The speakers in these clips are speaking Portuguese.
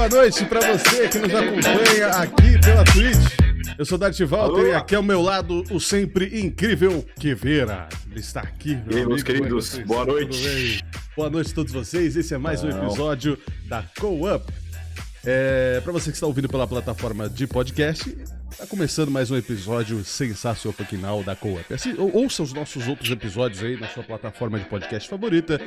boa noite pra você que nos acompanha aqui pela Twitch. Eu sou Darth Walter e aqui ao meu lado o sempre incrível Queveira. Ele está aqui, meu amigo. Meus queridos, boa noite. Boa noite a todos vocês. Esse é mais um episódio da Co-Up. Para você que está ouvindo pela plataforma de podcast, está começando mais um episódio sensacional da Co-Up. Ouça os nossos outros episódios aí na sua plataforma de podcast favorita,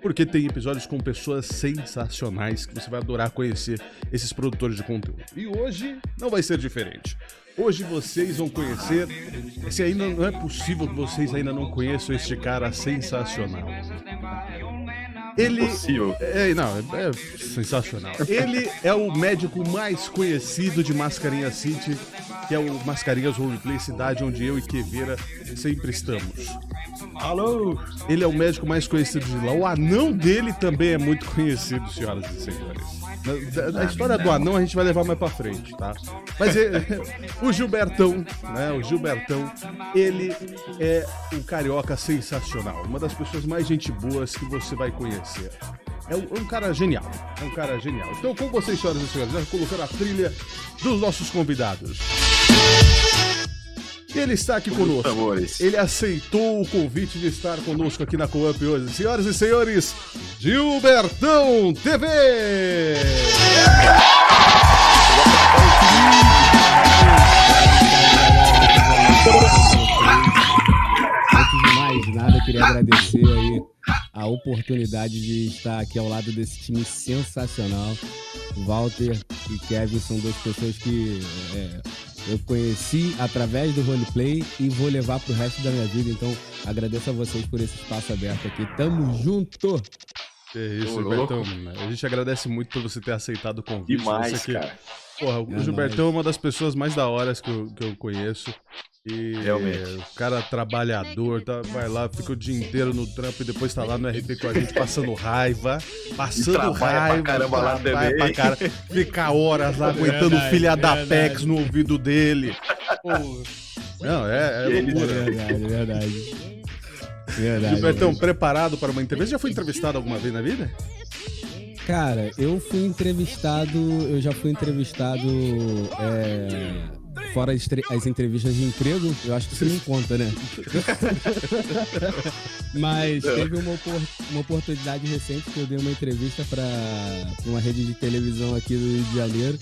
porque tem episódios com pessoas sensacionais que você vai adorar conhecer esses produtores de conteúdo. E hoje não vai ser diferente. Hoje vocês vão conhecer, se ainda não é possível que vocês ainda não conheçam este cara sensacional. Ele é sensacional. Ele é o médico mais conhecido de Mascarenhas City, que é o Mascarenhas Roleplay, cidade onde eu e Queveira sempre estamos. Alô! Ele é o médico mais conhecido de lá. O anão dele também é muito conhecido, senhoras e senhores. A história do anão a gente vai levar mais pra frente, tá? Mas o Gilbertão, né? O Gilbertão, ele é um carioca sensacional. Uma das pessoas mais gente boas que você vai conhecer. É um cara genial. É um cara genial. Então, com vocês, senhoras e senhores, já colocando a trilha dos nossos convidados. Ele está aqui conosco. Amores. Ele aceitou o convite de estar conosco aqui na Co-Up hoje. Senhoras e senhores, Gilbertão TV! Antes de mais nada, queria agradecer aí a oportunidade de estar aqui ao lado desse time sensacional. Walter e Kevin são duas pessoas que eu conheci através do roleplay e vou levar pro resto da minha vida. Então, agradeço a vocês por esse espaço aberto aqui. Tamo junto! É isso, Gilbertão. A gente agradece muito por você ter aceitado o convite. Demais, cara. Porra, o Gilbertão é uma das pessoas mais da hora que eu conheço. E realmente. O cara trabalhador, vai lá, fica o dia inteiro no trampo e depois tá lá no RP com a gente passando raiva. Passando raiva. Pra caramba lá também. Pra cara, fica horas lá aguentando o filha da Pex no ouvido dele. Pô, não, é loucura. Verdade. Gilbertão, preparado para uma entrevista? Já foi entrevistado alguma vez na vida? Cara, eu já fui entrevistado fora as entrevistas de emprego, eu acho que isso não conta, né? Mas teve uma oportunidade recente que eu dei uma entrevista para uma rede de televisão aqui do Rio de Janeiro,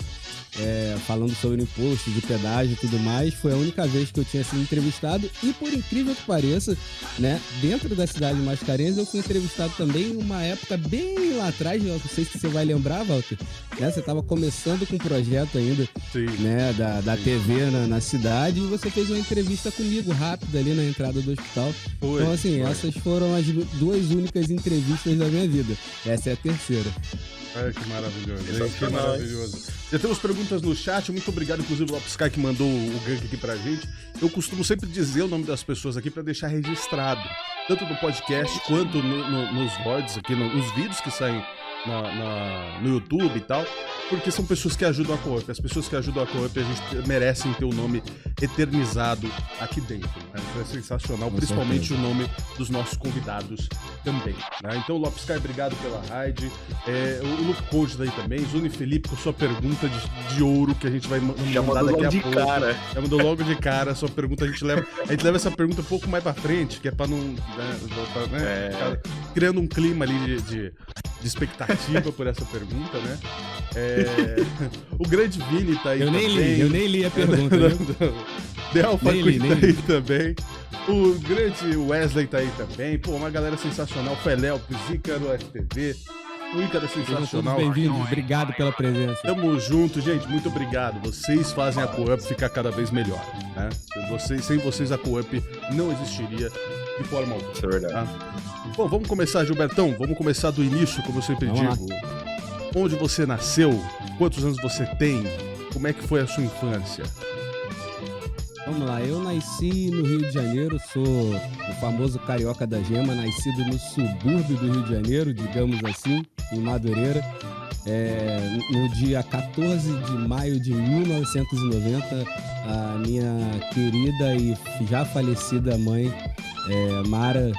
falando sobre imposto, de pedágio e tudo mais. Foi a única vez que eu tinha sido entrevistado e, por incrível que pareça, né, dentro da cidade de Mascarenhas, eu fui entrevistado também em uma época bem lá atrás, não sei se você vai lembrar, Walter, né? Você estava começando com um projeto ainda, né, da TV na cidade, e você fez uma entrevista comigo rápida ali na entrada do hospital. Então, assim, essas foram as duas únicas entrevistas da minha vida. Essa é a terceira. Ai, que maravilhoso. Que maravilhoso. Já temos perguntas no chat. Muito obrigado, inclusive, o Lopsky que mandou o gank aqui pra gente. Eu costumo sempre dizer o nome das pessoas aqui pra deixar registrado, tanto no podcast quanto nos VODs aqui, nos vídeos que saem no YouTube e tal, porque são pessoas que ajudam a Co-Up. As pessoas que ajudam a Co-Up, a gente merecem ter o nome eternizado aqui dentro, né? Isso é sensacional, principalmente o nome dos nossos convidados também, né? Então, Lopsky, obrigado pela raid. O Luke Code daí também, Zuni Felipe com sua pergunta de ouro que a gente vai mandar daqui a pouco. Já mandou logo de cara a sua pergunta. A gente leva essa pergunta um pouco mais pra frente, que é pra não, ficar criando um clima ali de expectativa por essa pergunta, né? O grande Vini tá aí eu também. Eu nem li a pergunta. Delfa Queen tá aí também. O grande Wesley tá aí também. Pô, uma galera sensacional. Feléo, Ícaro, FTV. O Ícaro é sensacional. Todos bem-vindos. Obrigado pela presença. Tamo junto, gente. Muito obrigado. Vocês fazem a Co-Up ficar cada vez melhor, né? Sem vocês a Co-Up não existiria de forma alguma. Isso é verdade. Tá? Bom, vamos começar, Gilbertão. Vamos começar do início, como eu sempre digo. Onde você nasceu? Quantos anos você tem? Como é que foi a sua infância? Vamos lá, eu nasci no Rio de Janeiro, sou o famoso carioca da gema, nascido no subúrbio do Rio de Janeiro, digamos assim, em Madureira. No dia 14 de maio de 1990, a minha querida e já falecida mãe, Mara,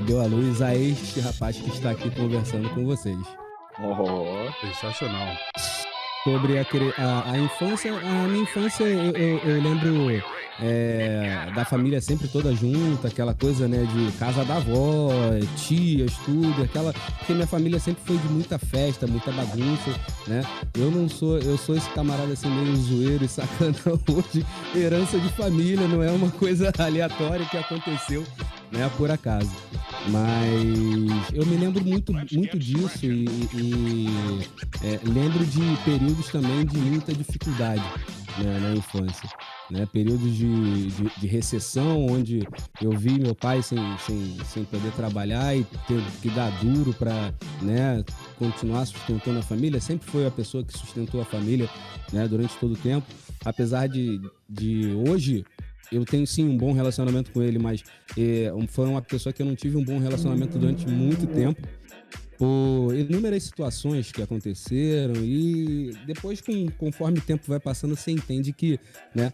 deu à luz a este rapaz que está aqui conversando com vocês. Sensacional. sobre a infância. A minha infância, eu lembro da família sempre toda junta, aquela coisa, né, de casa da avó, tias, tudo, porque minha família sempre foi de muita festa, muita bagunça, né? Eu sou esse camarada assim meio zoeiro e sacanão hoje, herança de família, não é uma coisa aleatória que aconteceu, né, por acaso. Mas eu me lembro muito disso e lembro de períodos também de muita dificuldade, né, na infância, né? Períodos de recessão, onde eu vi meu pai sem poder trabalhar e ter que dar duro para, né, continuar sustentando a família. Sempre foi a pessoa que sustentou a família, né, durante todo o tempo. Apesar de hoje eu tenho sim um bom relacionamento com ele, mas foi uma pessoa que eu não tive um bom relacionamento durante muito tempo, por inúmeras situações que aconteceram, e depois, conforme o tempo vai passando, você entende que, né,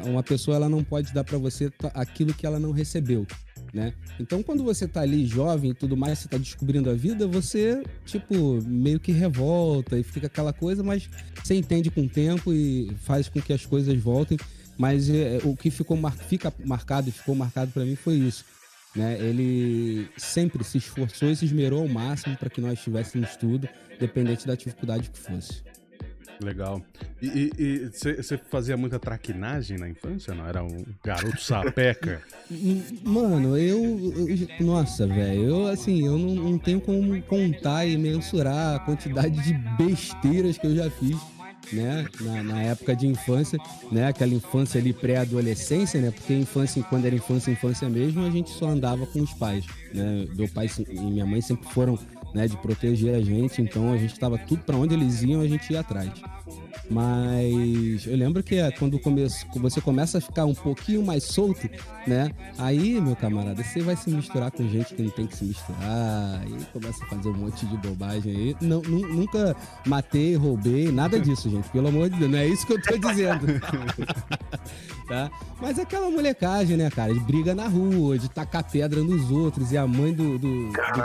uma pessoa ela não pode dar para você aquilo que ela não recebeu, né? Então, quando você tá ali jovem e tudo mais, você tá descobrindo a vida, você, tipo, meio que revolta e fica aquela coisa, mas você entende com o tempo e faz com que as coisas voltem. Mas o que fica marcado para mim foi isso, né? Ele sempre se esforçou e se esmerou ao máximo para que nós tivéssemos tudo, independente da dificuldade que fosse. Legal. E você fazia muita traquinagem na infância, não? Era um garoto sapeca? Mano, nossa, velho, eu não tenho como contar e mensurar a quantidade de besteiras que eu já fiz, né, na época de infância, né, aquela infância ali pré-adolescência, né, porque infância, quando era infância mesmo, a gente só andava com os pais, né, meu pai e minha mãe sempre foram, né, de proteger a gente, então a gente tava tudo pra onde eles iam, a gente ia atrás. Mas eu lembro que quando você começa a ficar um pouquinho mais solto, né? Aí, meu camarada, você vai se misturar com gente que não tem que se misturar, aí começa a fazer um monte de bobagem aí. Nunca matei, roubei, nada disso, gente. Pelo amor de Deus, não é isso que eu tô dizendo. Tá? Mas aquela molecagem, né, cara? De briga na rua, de tacar pedra nos outros, e a mãe do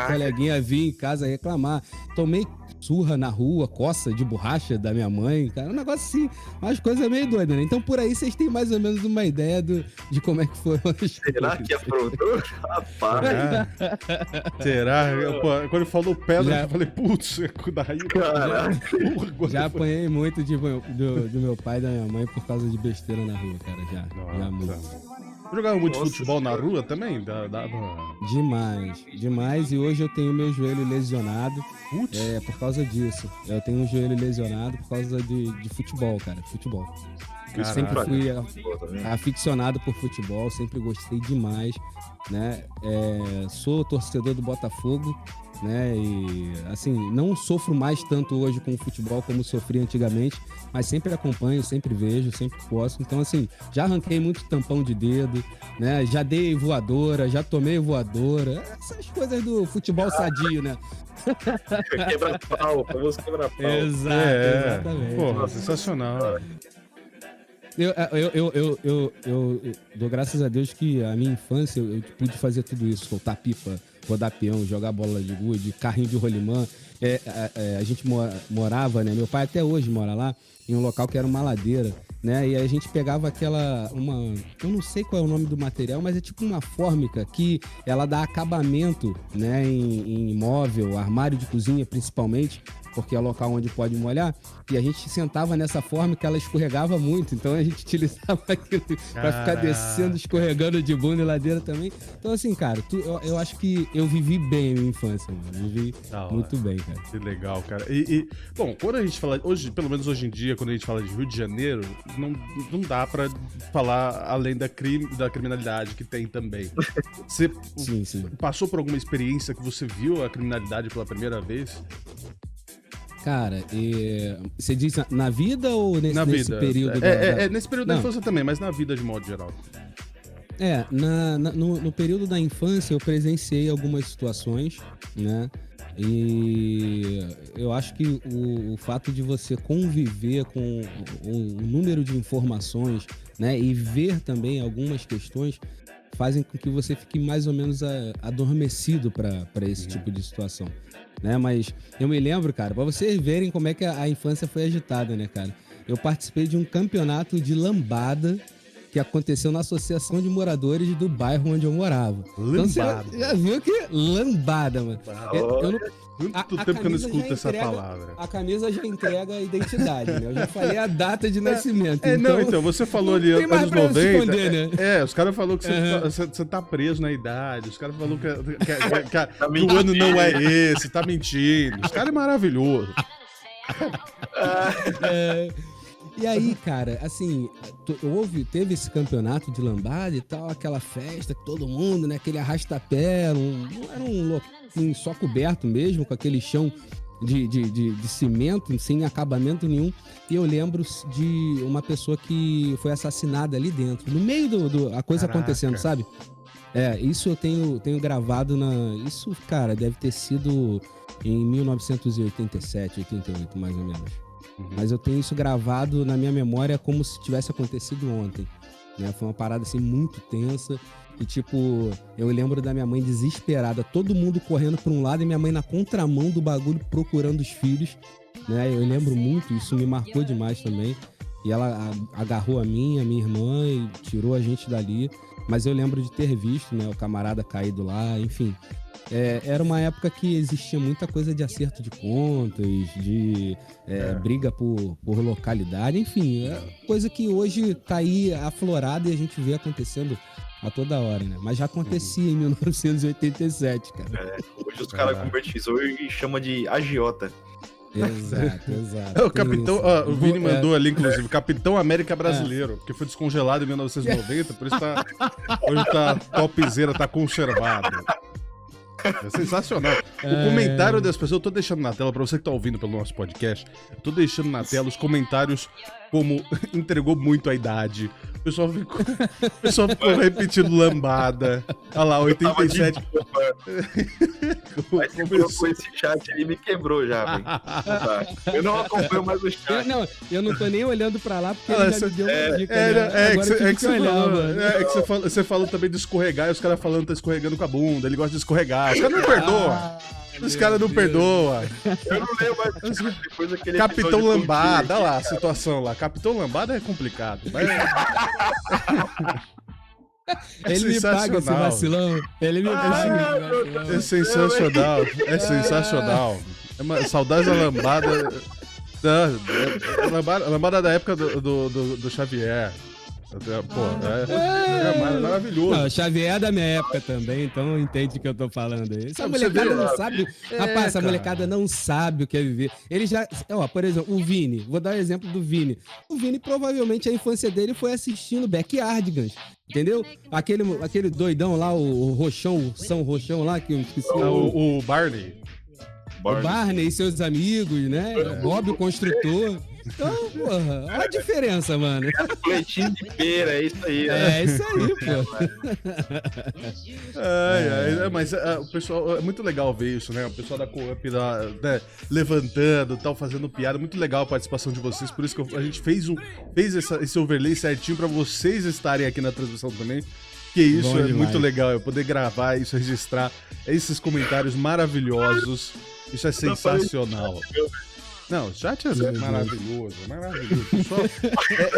coleguinha vir em casa reclamar. Tomei surra na rua, coça de borracha da minha mãe, cara, um negócio assim, umas coisas meio doidas, né? Então por aí vocês têm mais ou menos uma ideia de como é que foram as coisas. Será que aprontou? Rapaz. Será? Quando ele falou pedra, eu falei, putz, daí... Já apanhei muito do meu pai e da minha mãe por causa de besteira na rua, cara, já muito. Jogava muito futebol na rua também? Demais, e hoje eu tenho meu joelho lesionado por causa disso. Eu tenho um joelho lesionado por causa de futebol, cara, futebol. Eu sempre fui aficionado por futebol, sempre gostei demais, né? Sou torcedor do Botafogo, né? E assim, não sofro mais tanto hoje com o futebol como sofri antigamente, mas sempre acompanho, sempre vejo, sempre posso. Então assim, já arranquei muito tampão de dedo, né? Já dei voadora, já tomei voadora, essas coisas do futebol sadio, né? Quebra-pau, famoso quebra-pau. Exatamente. Porra, sensacional. Eu dou graças a Deus que a minha infância eu pude fazer tudo isso, soltar pipa, rodar peão, jogar bola de gude, carrinho de rolimã. A gente morava, né? Meu pai até hoje mora lá, em um local que era uma ladeira, né? E a gente pegava eu não sei qual é o nome do material, mas é tipo uma fórmica que ela dá acabamento, né? Em móvel, armário de cozinha principalmente, porque é o local onde pode molhar, e a gente sentava nessa forma que ela escorregava muito, então a gente utilizava aquilo pra ficar descendo, escorregando de bunda e ladeira também. Então assim, cara, eu acho que eu vivi bem a minha infância, mano, vivi muito bem, cara. Que legal, cara. Bom, quando a gente fala, hoje, pelo menos hoje em dia, quando a gente fala de Rio de Janeiro, não dá pra falar além da criminalidade que tem também. Você sim. passou por alguma experiência que você viu a criminalidade pela primeira vez? Cara, você diz na vida ou nesse período? Nesse período da infância também, mas na vida de modo geral. No período da infância eu presenciei algumas situações, né? E eu acho que o fato de você conviver com o número de informações, né? E ver também algumas questões fazem com que você fique mais ou menos adormecido para esse tipo de situação, né? Mas eu me lembro, cara, pra vocês verem como é que a infância foi agitada, né, cara? Eu participei de um campeonato de lambada que aconteceu na associação de moradores do bairro onde eu morava. Lambada. Então você já viu que lambada, mano. Eu não, Quanto tempo que eu não camisa escuto já essa entrega- palavra? A camisa já entrega a identidade, né? Eu já falei a data de nascimento. Então, você falou ali não tem mais anos pra eu 90. esconder, né? Os caras falaram que Uhum. você tá preso na idade. Os caras falaram que o ano não é esse, tá mentindo. Os caras é maravilhoso. É, e aí, cara, assim, teve esse campeonato de lambada e tal, aquela festa que todo mundo, né? Aquele arrastapé, não era um só coberto mesmo, com aquele chão de cimento, sem acabamento nenhum. E eu lembro de uma pessoa que foi assassinada ali dentro, no meio a coisa Caraca. acontecendo, sabe? Isso eu tenho gravado Isso, cara, deve ter sido em 1987, 88, mais ou menos. Mas eu tenho isso gravado na minha memória como se tivesse acontecido ontem, né? Foi uma parada, assim, muito tensa. E, tipo, eu lembro da minha mãe desesperada, todo mundo correndo pra um lado e minha mãe na contramão do bagulho procurando os filhos, né? Eu lembro muito, isso me marcou demais também. E ela agarrou a minha irmã e tirou a gente dali. Mas eu lembro de ter visto, né, o camarada caído lá, enfim. Era uma época que existia muita coisa de acerto de contas, de briga por localidade, enfim, coisa que hoje tá aí aflorada e a gente vê acontecendo a toda hora, né? Mas já acontecia em 1987, cara. Hoje os caras convertizou e chama de agiota. Exato. O Capitão, o Vini mandou ali, inclusive, Capitão América Brasileiro, que foi descongelado em 1990, por isso hoje tá topzera, tá conservado. É sensacional. O comentário das pessoas, eu tô deixando na tela, pra você que tá ouvindo pelo nosso podcast, eu tô deixando na tela os comentários como entregou muito a idade. O pessoal ficou repetindo lambada. Olha lá, 87. Mas você colocou esse chat aí e me quebrou já, velho. Eu não acompanho mais o chat. Eu não tô nem olhando pra lá porque ele já me deu uma dica. Você falou também de escorregar e os caras falando que tá escorregando com a bunda. Ele gosta de escorregar. Os caras não perdoam. Os caras não perdoam. Eu não lembro mais do chat depois daquele Capitão episódio com o Lambada, Kirk. olha lá a situação lá. Capitão Lambada é complicado. Mas... Ele me paga esse vacilão. Ele me paga esse vacilão. É sensacional. É sensacional. Saudades da lambada. Lambada da época do Xavier. Pô, é maravilhoso. Não, Xavier é da minha época também, então entende o que eu tô falando aí. Essa Você molecada vê, não sabe. Rapaz, essa cara. molecada não sabe o que é viver. Ele já. Por exemplo, o Vini. Vou dar o exemplo do Vini. O Vini, provavelmente, a infância dele foi assistindo Backyardigans. Entendeu? Aquele doidão lá, o Roxão, São Roxão lá, que eu esqueci. O Barney. O Barney e seus amigos, né? Bob, o construtor. Então, porra, olha a diferença, mano. Leitinho de pera, é isso aí, né? É isso aí, pô. Mas o pessoal, é muito legal ver isso, né? O pessoal da Co-op né, levantando, tal, fazendo piada. Muito legal a participação de vocês. Por isso que a gente fez esse overlay certinho pra vocês estarem aqui na transmissão também. Que isso Bom é demais. muito legal, eu poder gravar isso, registrar esses comentários maravilhosos. Isso é sensacional. Não, o chat é maravilhoso, maravilhoso. Pessoal,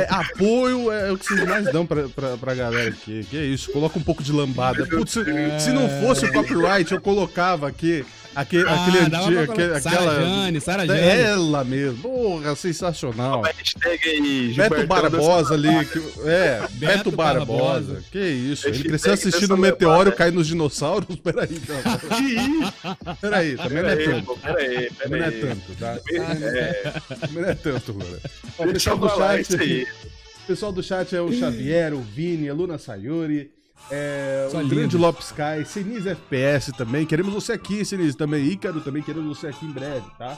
apoio é o que vocês mais dão pra galera aqui. Que é isso, coloca um pouco de lambada. Putz, se não fosse o copyright, eu colocava aqui aquele antigo. Sarah Jane. Ela mesmo. Porra, sensacional. Hashtag aí, Beto Barbosa ali. Beto Barbosa. Barbosa. Que isso? Ele Hashtag cresceu assistindo dessa o meteoro lambada. cair nos dinossauros? Peraí, não. Peraí, também não é tanto. Peraí. Também não é tanto, tá? Também não é tanto, mano. Ó, o Deixa pessoal eu do falar chat. isso aí. O pessoal do chat é o Xavier, o Vini, a Luna Sayuri, Só o lindo. grande Lopes Sky, Sinise FPS também. Queremos você aqui, Sinise, também. Ícaro, também queremos você aqui em breve, tá?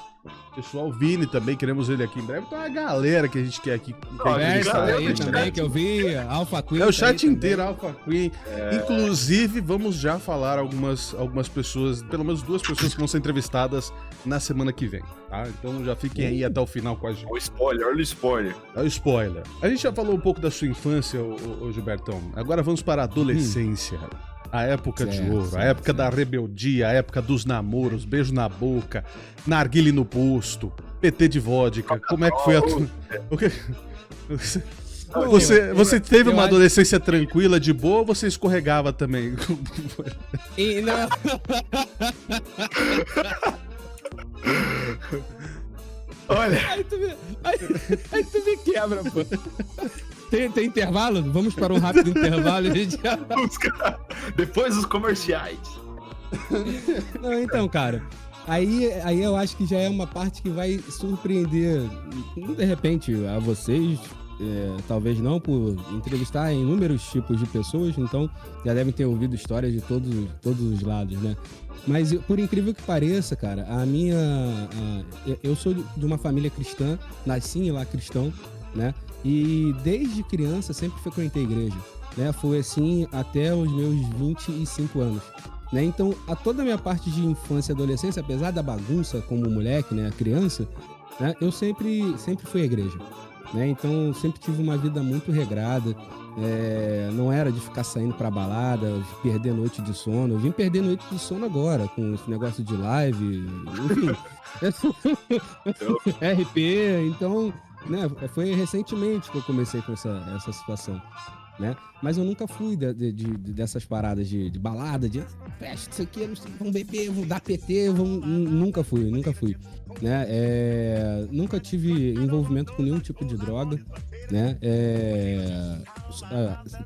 Pessoal, Vini também, queremos ele aqui em breve. Então é a galera que a gente quer aqui. Conversa aí também, que eu vi, Alpha Queen. É o chat inteiro, Alpha Queen. Inclusive, vamos já falar algumas pessoas, pelo menos 2 pessoas que vão ser entrevistadas na semana que vem, tá? Então já fiquem aí até o final com a gente. O spoiler, olha o spoiler. É o spoiler. A gente já falou um pouco da sua infância, ô Gilbertão. Agora vamos para a adolescência. A época de ouro, a época da rebeldia, a época dos namoros, beijo na boca, narguile no posto, PT de vodka. Como é que foi a tua... Você teve uma adolescência tranquila, de boa, ou você escorregava também? Não. Olha. Aí tu me quebra, pô. Tem intervalo? Vamos para um rápido intervalo e a gente já... Depois dos comerciais. Não, então, cara, aí eu acho que já é uma parte que vai surpreender, de repente, a vocês, talvez não, por entrevistar inúmeros tipos de pessoas, então já devem ter ouvido histórias de todos os lados, né? Mas, por incrível que pareça, cara, eu sou de uma família cristã, nasci lá cristão, né? E desde criança sempre frequentei a igreja, né? Foi assim até os meus 25 anos, né? Então, toda a minha parte de infância e adolescência, apesar da bagunça como moleque, né, criança, né, eu sempre fui à igreja, né? Então, sempre tive uma vida muito regrada, não era de ficar saindo pra balada, perder noite de sono. Eu vim perder noite de sono agora, com esse negócio de live, enfim. RP, então... Né, foi recentemente que eu comecei com essa situação, né? Mas eu nunca fui dessas paradas de balada, de festa, isso aqui, vamos beber, vamos dar PT, nunca fui, né? Nunca tive envolvimento com nenhum tipo de droga, né?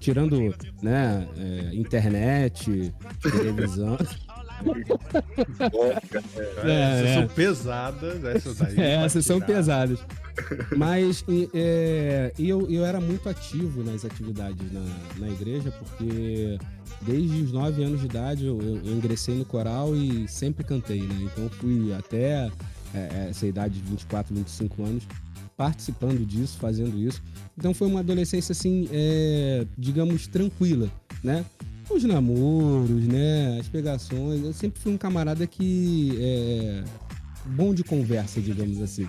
Tirando, né, internet, televisão. Essas são pesadas, essas daí. Essas são pesadas. Mas eu era muito ativo nas atividades na igreja, porque desde os 9 anos de idade eu ingressei no coral e sempre cantei, né? Então fui até essa idade de 24, 25 anos participando disso, fazendo isso. Então foi uma adolescência assim, digamos, tranquila, né? Os namoros, né? As pegações. Eu sempre fui um camarada que bom de conversa, digamos assim,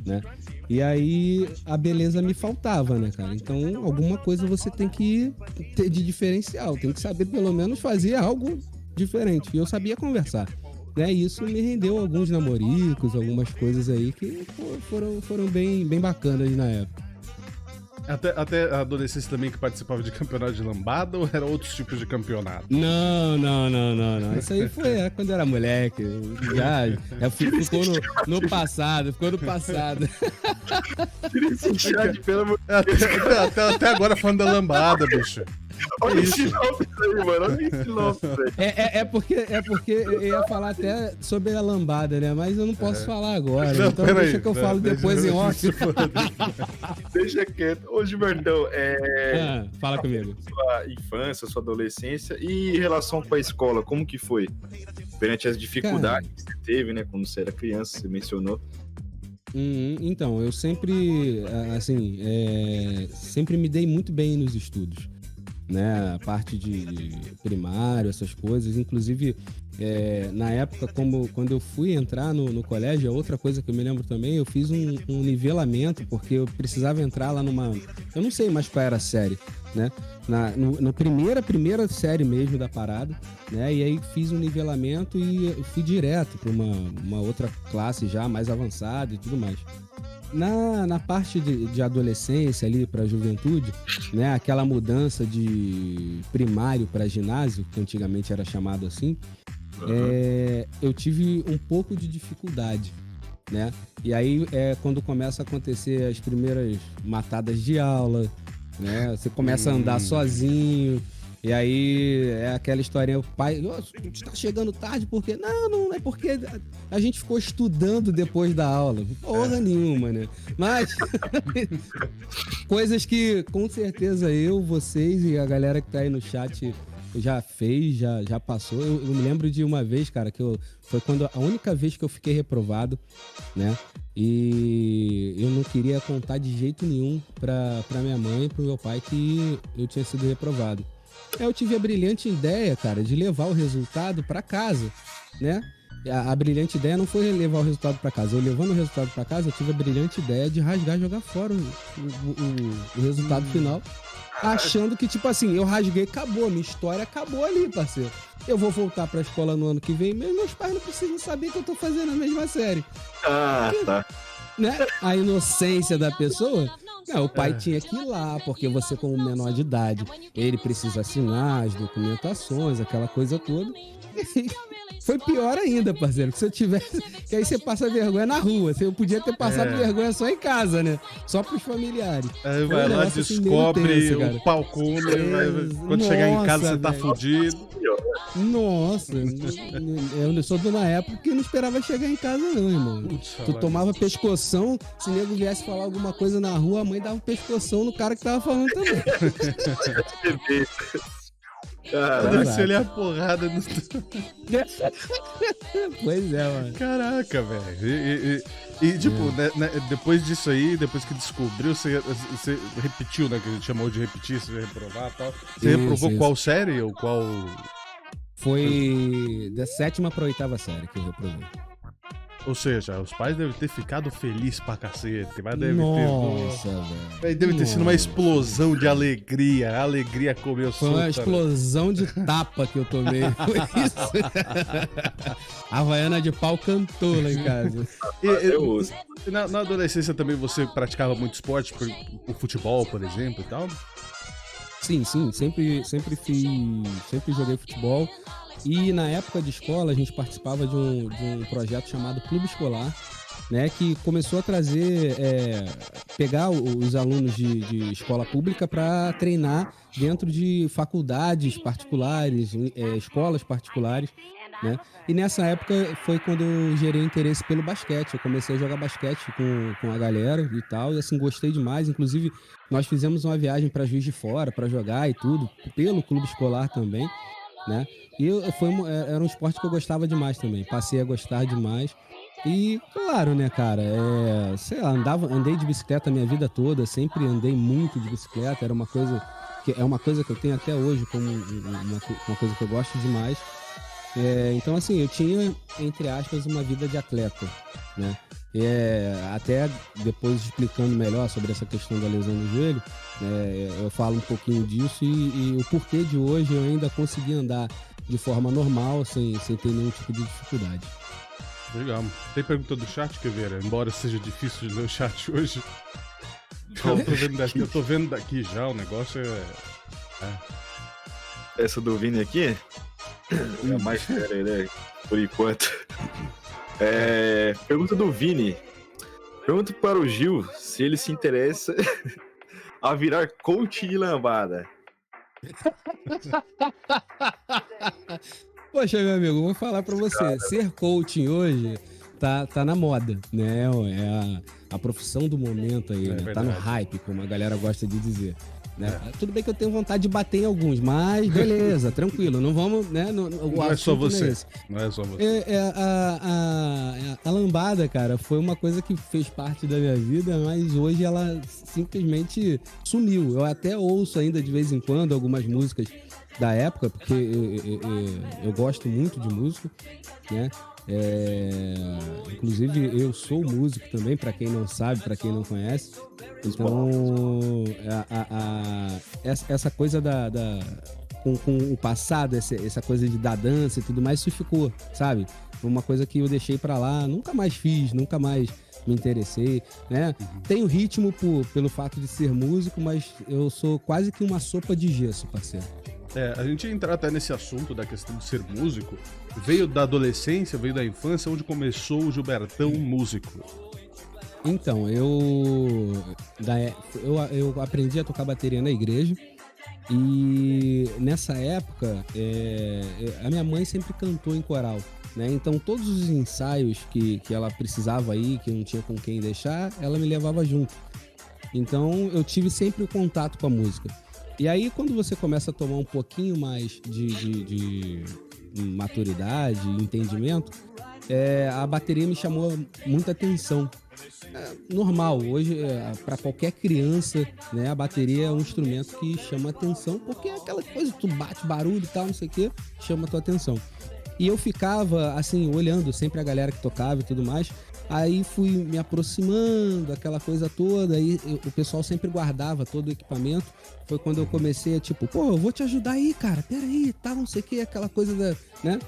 né? E aí a beleza me faltava, né, cara? Então alguma coisa você tem que ter de diferencial, tem que saber pelo menos fazer algo diferente. E eu sabia conversar, né? E isso me rendeu alguns namoricos, algumas coisas aí que foram bem bacanas na época. Até a adolescência também que participava de campeonato de lambada ou era outros tipos de campeonato? Não. Isso aí foi quando eu era moleque. Já ficou no passado, Até agora falando da lambada, bicho. Olha esse sinopse aí, mano. Olha esse sinopse aí. É porque eu ia falar até sobre a lambada, né? Mas eu não posso falar agora. Não, então deixa que eu falo depois em off. Deixa quieto. Ô, Gilbertão, fala comigo. Sua infância, sua adolescência e em relação com a escola, como que foi? Perante as dificuldades que você teve, né? Quando você era criança, você mencionou. Então, eu sempre, assim, sempre me dei muito bem nos estudos, né? A parte de primário, essas coisas. Inclusive, na época, quando eu fui entrar no colégio, outra coisa que eu me lembro também, eu fiz um nivelamento, porque eu precisava entrar lá numa... Eu não sei mais qual era a série, né? Na primeira série mesmo da parada, né? E aí fiz um nivelamento e fui direto para uma outra classe já mais avançada e tudo mais. Na parte de adolescência ali para juventude, né? Aquela mudança de primário para ginásio, que antigamente era chamado assim, eu tive um pouco de dificuldade, né? E aí quando começa a acontecer as primeiras matadas de aula, né? Você começa a andar sozinho, e aí aquela historinha, o pai, você tá chegando tarde porque... Não é porque a gente ficou estudando depois da aula. Porra nenhuma, né? Mas coisas que com certeza vocês e a galera que tá aí no chat já fez, já passou. Eu me lembro de uma vez, cara, foi quando a única vez que eu fiquei reprovado, né? E eu não queria contar de jeito nenhum pra minha mãe e pro meu pai que eu tinha sido reprovado. Aí eu tive a brilhante ideia, cara, de levar o resultado pra casa, né? A brilhante ideia não foi levar o resultado pra casa. Eu levando o resultado pra casa, eu tive a brilhante ideia de rasgar e jogar fora o resultado final. Achando que, tipo assim, eu rasguei, acabou. Minha história acabou ali, parceiro. Eu vou voltar pra escola no ano que vem, mas meus pais não precisam saber que eu tô fazendo a mesma série. Tá. Né? A inocência da pessoa... Não, o pai tinha que ir lá, porque você, como menor de idade, ele precisa assinar as documentações, aquela coisa toda. Foi pior ainda, parceiro, que se eu tivesse... Que aí você passa vergonha na rua. Eu podia ter passado vergonha só em casa, né? Só pros familiares. Aí vai lá, descobre o pau come, quando chegar em casa você tá fudido. Nossa, eu sou de uma época que não esperava chegar em casa não, irmão. Tu tomava pescoção, se o nego viesse falar alguma coisa na rua, a mãe dava um pescoção no cara que tava falando também. Caralho, se olhar a porrada no... Pois é, mano. Caraca, velho. E tipo, né, depois disso aí, depois que descobriu, você repetiu, né? Que a gente chamou de repetir, você reprovar e tal. Você reprovou qual série ou qual... Foi da 7ª pra 8ª série que eu reprovei. Ou seja, os pais devem ter ficado felizes pra cacete. Deve ter sido uma explosão de alegria. A alegria comeu solta. Foi uma explosão de tapa que eu tomei. Foi isso. A Havaiana de pau cantou lá em casa. Na adolescência também você praticava muito esporte, o futebol, por exemplo, e tal? Sim, sempre joguei futebol. E na época de escola a gente participava de um projeto chamado Clube Escolar, né, que começou a trazer, pegar os alunos de escola pública para treinar dentro de faculdades particulares, escolas particulares, né? E nessa época foi quando eu gerei interesse pelo basquete. Eu comecei a jogar basquete com a galera e tal, e assim, gostei demais. Inclusive, nós fizemos uma viagem para Juiz de Fora para jogar e tudo, pelo Clube Escolar também, né? E era um esporte que eu gostava demais também. Passei a gostar demais. E, claro, né, cara, sei lá, andei de bicicleta a minha vida toda, sempre andei muito de bicicleta, era uma coisa que eu tenho até hoje como uma coisa que eu gosto demais. Então, assim, eu tinha, entre aspas, uma vida de atleta, né? Até depois explicando melhor sobre essa questão da lesão no joelho, eu falo um pouquinho disso e o porquê de hoje eu ainda consegui andar de forma normal, sem ter nenhum tipo de dificuldade. Legal. Tem pergunta do chat, Queveira? Embora seja difícil de ler o chat hoje. Eu tô vendo daqui já, o negócio Essa do Vini aqui é mais séria, né? Por enquanto. Pergunta do Vini. Pergunta para o Gil se ele se interessa a virar coach de lambada. Poxa, meu amigo, vou falar pra você. Ser coaching hoje tá na moda, né? É a profissão do momento aí, né? Tá no hype, como a galera gosta de dizer. Né? Tudo bem que eu tenho vontade de bater em alguns, mas beleza, tranquilo, não vamos, né? Não é só você. Não é só você. A lambada, cara, foi uma coisa que fez parte da minha vida, mas hoje ela simplesmente sumiu. Eu até ouço ainda de vez em quando algumas músicas da época, porque eu gosto muito de música, né? Inclusive eu sou músico também, para quem não sabe, para quem não conhece. Então essa coisa com o passado, essa coisa de dar dança e tudo mais, isso ficou, sabe? Foi uma coisa que eu deixei para lá, nunca mais fiz, nunca mais me interessei, né? Tenho ritmo pelo fato de ser músico, mas eu sou quase que uma sopa de gesso, parceiro. A gente ia entrar até nesse assunto da questão de ser músico. Veio da adolescência, veio da infância, onde começou o Gilbertão músico. Então, eu aprendi a tocar bateria na igreja. E nessa época, a minha mãe sempre cantou em coral, né? Então, todos os ensaios que ela precisava ir, que não tinha com quem deixar, ela me levava junto. Então, eu tive sempre o contato com a música. E aí, quando você começa a tomar um pouquinho mais de maturidade, entendimento, a bateria me chamou muita atenção. Normal, hoje, para qualquer criança, né, a bateria é um instrumento que chama atenção, porque é aquela coisa, tu bate barulho e tal, não sei o que, chama a tua atenção. E eu ficava, assim, olhando sempre a galera que tocava e tudo mais. Aí fui me aproximando, aquela coisa toda, aí o pessoal sempre guardava todo o equipamento. Foi quando eu comecei a tipo, pô, eu vou te ajudar aí, cara, peraí, tal, não sei o que, aquela coisa da, né?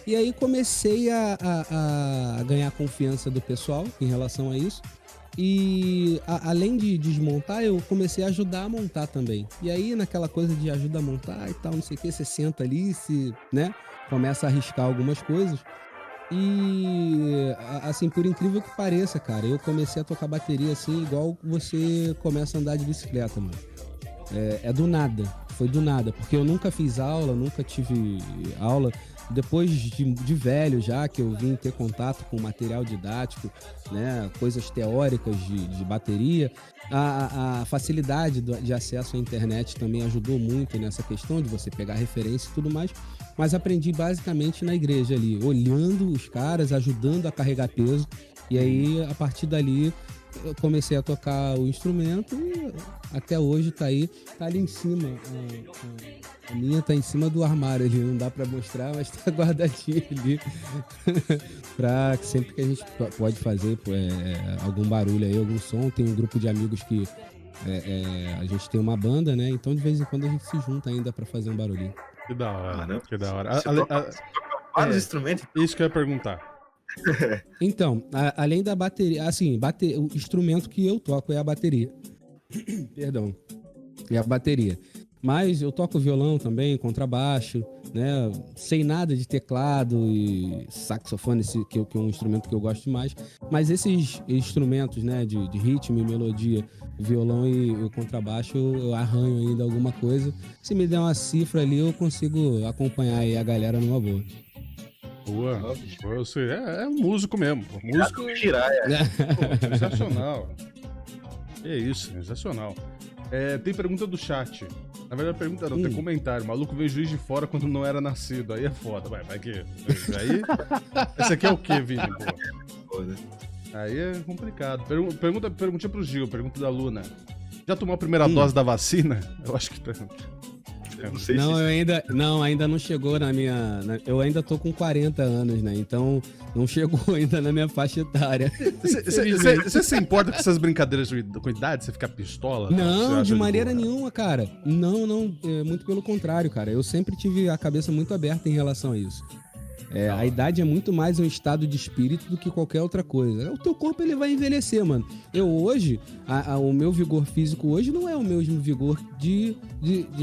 E aí comecei a ganhar confiança do pessoal em relação a isso. E além de desmontar, eu comecei a ajudar a montar também. E aí naquela coisa de ajuda a montar e tal, não sei o que, você senta ali, né? Começa a arriscar algumas coisas. E, assim, por incrível que pareça, cara, eu comecei a tocar bateria assim, igual você começa a andar de bicicleta, mano. É do nada, foi do nada, porque eu nunca fiz aula, nunca tive aula. Depois de velho já, que eu vim ter contato com material didático, né, coisas teóricas de bateria, a facilidade de acesso à internet também ajudou muito nessa questão de você pegar referência e tudo mais, mas aprendi basicamente na igreja ali, olhando os caras, ajudando a carregar peso, e aí a partir dali eu comecei a tocar o instrumento e até hoje tá ali em cima. A minha tá em cima do armário ali, não dá pra mostrar, mas tá guardadinha ali. Pra que sempre que a gente pode fazer algum barulho aí, algum som, tem um grupo de amigos que a gente tem uma banda, né? Então de vez em quando a gente se junta ainda pra fazer um barulhinho. Que da hora, né? que da hora. Você toca vários instrumentos? Isso que eu ia perguntar. Então, além da bateria, assim, o instrumento que eu toco é a bateria. Perdão. É a bateria. Mas eu toco violão também, contrabaixo, né? Sei nada de teclado e saxofone, que é um instrumento que eu gosto mais. Mas esses instrumentos, né, de ritmo e melodia, o violão e o contrabaixo, eu arranho ainda alguma coisa. Se me der uma cifra ali, eu consigo acompanhar aí a galera numa boa. Boa, você é um músico mesmo. Músico sensacional. É isso, sensacional. Tem pergunta do chat. Na verdade, pergunta não, tem comentário. O maluco veio Juiz de Fora quando não era nascido. Aí é foda. Vai que. Aí. Esse aqui é o quê, Vini? Aí é complicado. Perguntinha pro Gil, pergunta da Luna. Já tomou a primeira dose da vacina? Eu acho que tá. Não sei ainda não chegou na minha... Eu ainda tô com 40 anos, né? Então não chegou ainda na minha faixa etária. Você se importa com essas brincadeiras com idade? Você fica pistola? Não, de maneira nenhuma, cara. Não, muito pelo contrário, cara. Eu sempre tive a cabeça muito aberta em relação a isso. A idade é muito mais um estado de espírito do que qualquer outra coisa. O teu corpo, ele vai envelhecer, mano. Eu hoje, o meu vigor físico hoje não é o mesmo vigor de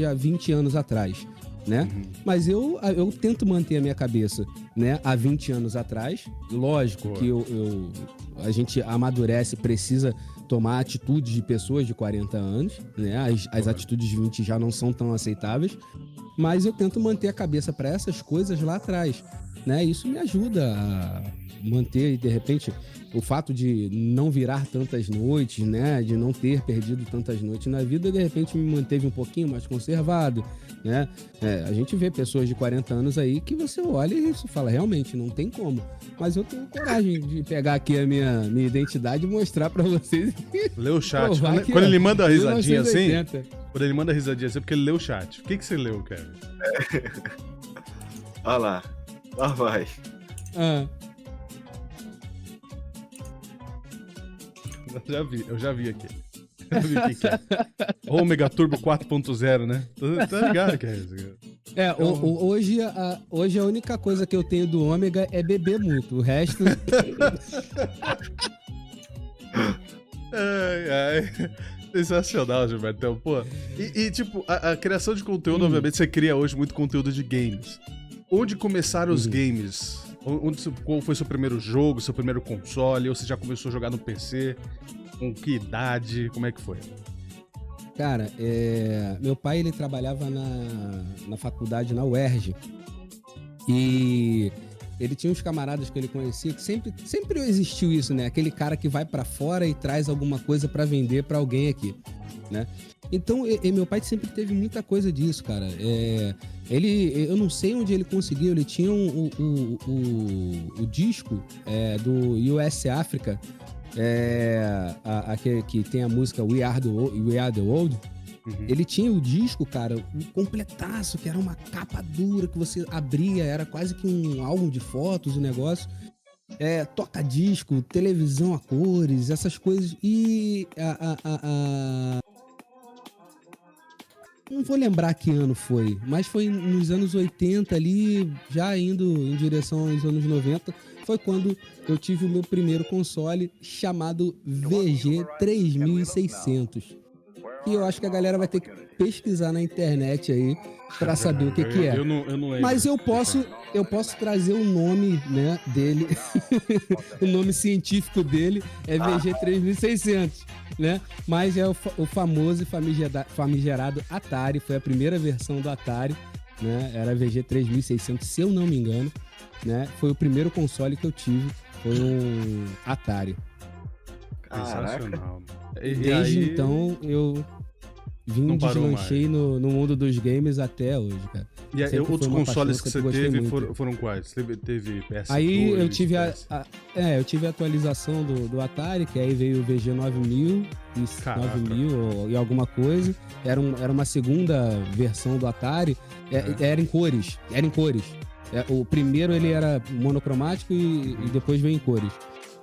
há 20 anos atrás, né? Uhum. Mas eu tento manter a minha cabeça, né, há 20 anos atrás. Lógico que a gente amadurece, precisa tomar atitudes de pessoas de 40 anos, né? As atitudes de 20 já não são tão aceitáveis, mas eu tento manter a cabeça para essas coisas lá atrás, né? Isso me ajuda a manter, de repente, o fato de não virar tantas noites, né? De não ter perdido tantas noites na vida, de repente me manteve um pouquinho mais conservado, né? A gente vê pessoas de 40 anos aí que você olha e você fala, realmente, não tem como. Mas eu tenho coragem de pegar aqui a minha identidade e mostrar pra vocês. Lê o chat. Quando ele manda a risadinha assim, é porque ele lê o chat. O que você leu, Kevin? Olha lá. Lá vai. Eu já vi aqui. Eu vi o que é. Ômega Turbo 4.0, né? Tá ligado que é isso? Hoje a única coisa que eu tenho do Ômega é beber muito. O resto... Sensacional, Gilberto. Pô. E tipo, a criação de conteúdo, obviamente, você cria hoje muito conteúdo de games. Onde começaram os games? Qual foi seu primeiro jogo, seu primeiro console? Ou você já começou a jogar no PC? Com que idade? Como é que foi? Cara, meu pai, ele trabalhava na faculdade, na UERJ. E ele tinha uns camaradas que ele conhecia, que sempre existiu isso, né? Aquele cara que vai pra fora e traz alguma coisa pra vender pra alguém aqui, né? Então, meu pai sempre teve muita coisa disso, cara. Eu não sei onde ele conseguiu, ele tinha o disco do US Africa, que tem a música We Are the World. Uhum. Ele tinha o disco, cara, um completaço, que era uma capa dura, que você abria, era quase que um álbum de fotos, o negócio. Toca-disco, televisão a cores, essas coisas. E não vou lembrar que ano foi, mas foi nos anos 80 ali, já indo em direção aos anos 90, foi quando eu tive o meu primeiro console chamado VG 3600. E eu acho que a galera vai ter que pesquisar na internet aí pra saber o que é. Eu não lembro. Mas eu posso trazer o nome, né, dele, o nome científico dele é VG 3600, né? Mas é o famoso e famigerado Atari, foi a primeira versão do Atari, né? Era VG 3600, se eu não me engano, né? Foi o primeiro console que eu tive, foi um Atari. Sensacional. Desde então, eu deslanchei no mundo dos games até hoje, cara. E aí, outros consoles que você teve foram quais? Teve PS2? Aí eu tive eu tive a atualização do Atari, que aí veio o VG 9000 e alguma coisa. Era uma segunda versão do Atari. Era em cores. O primeiro ele era monocromático e depois veio em cores,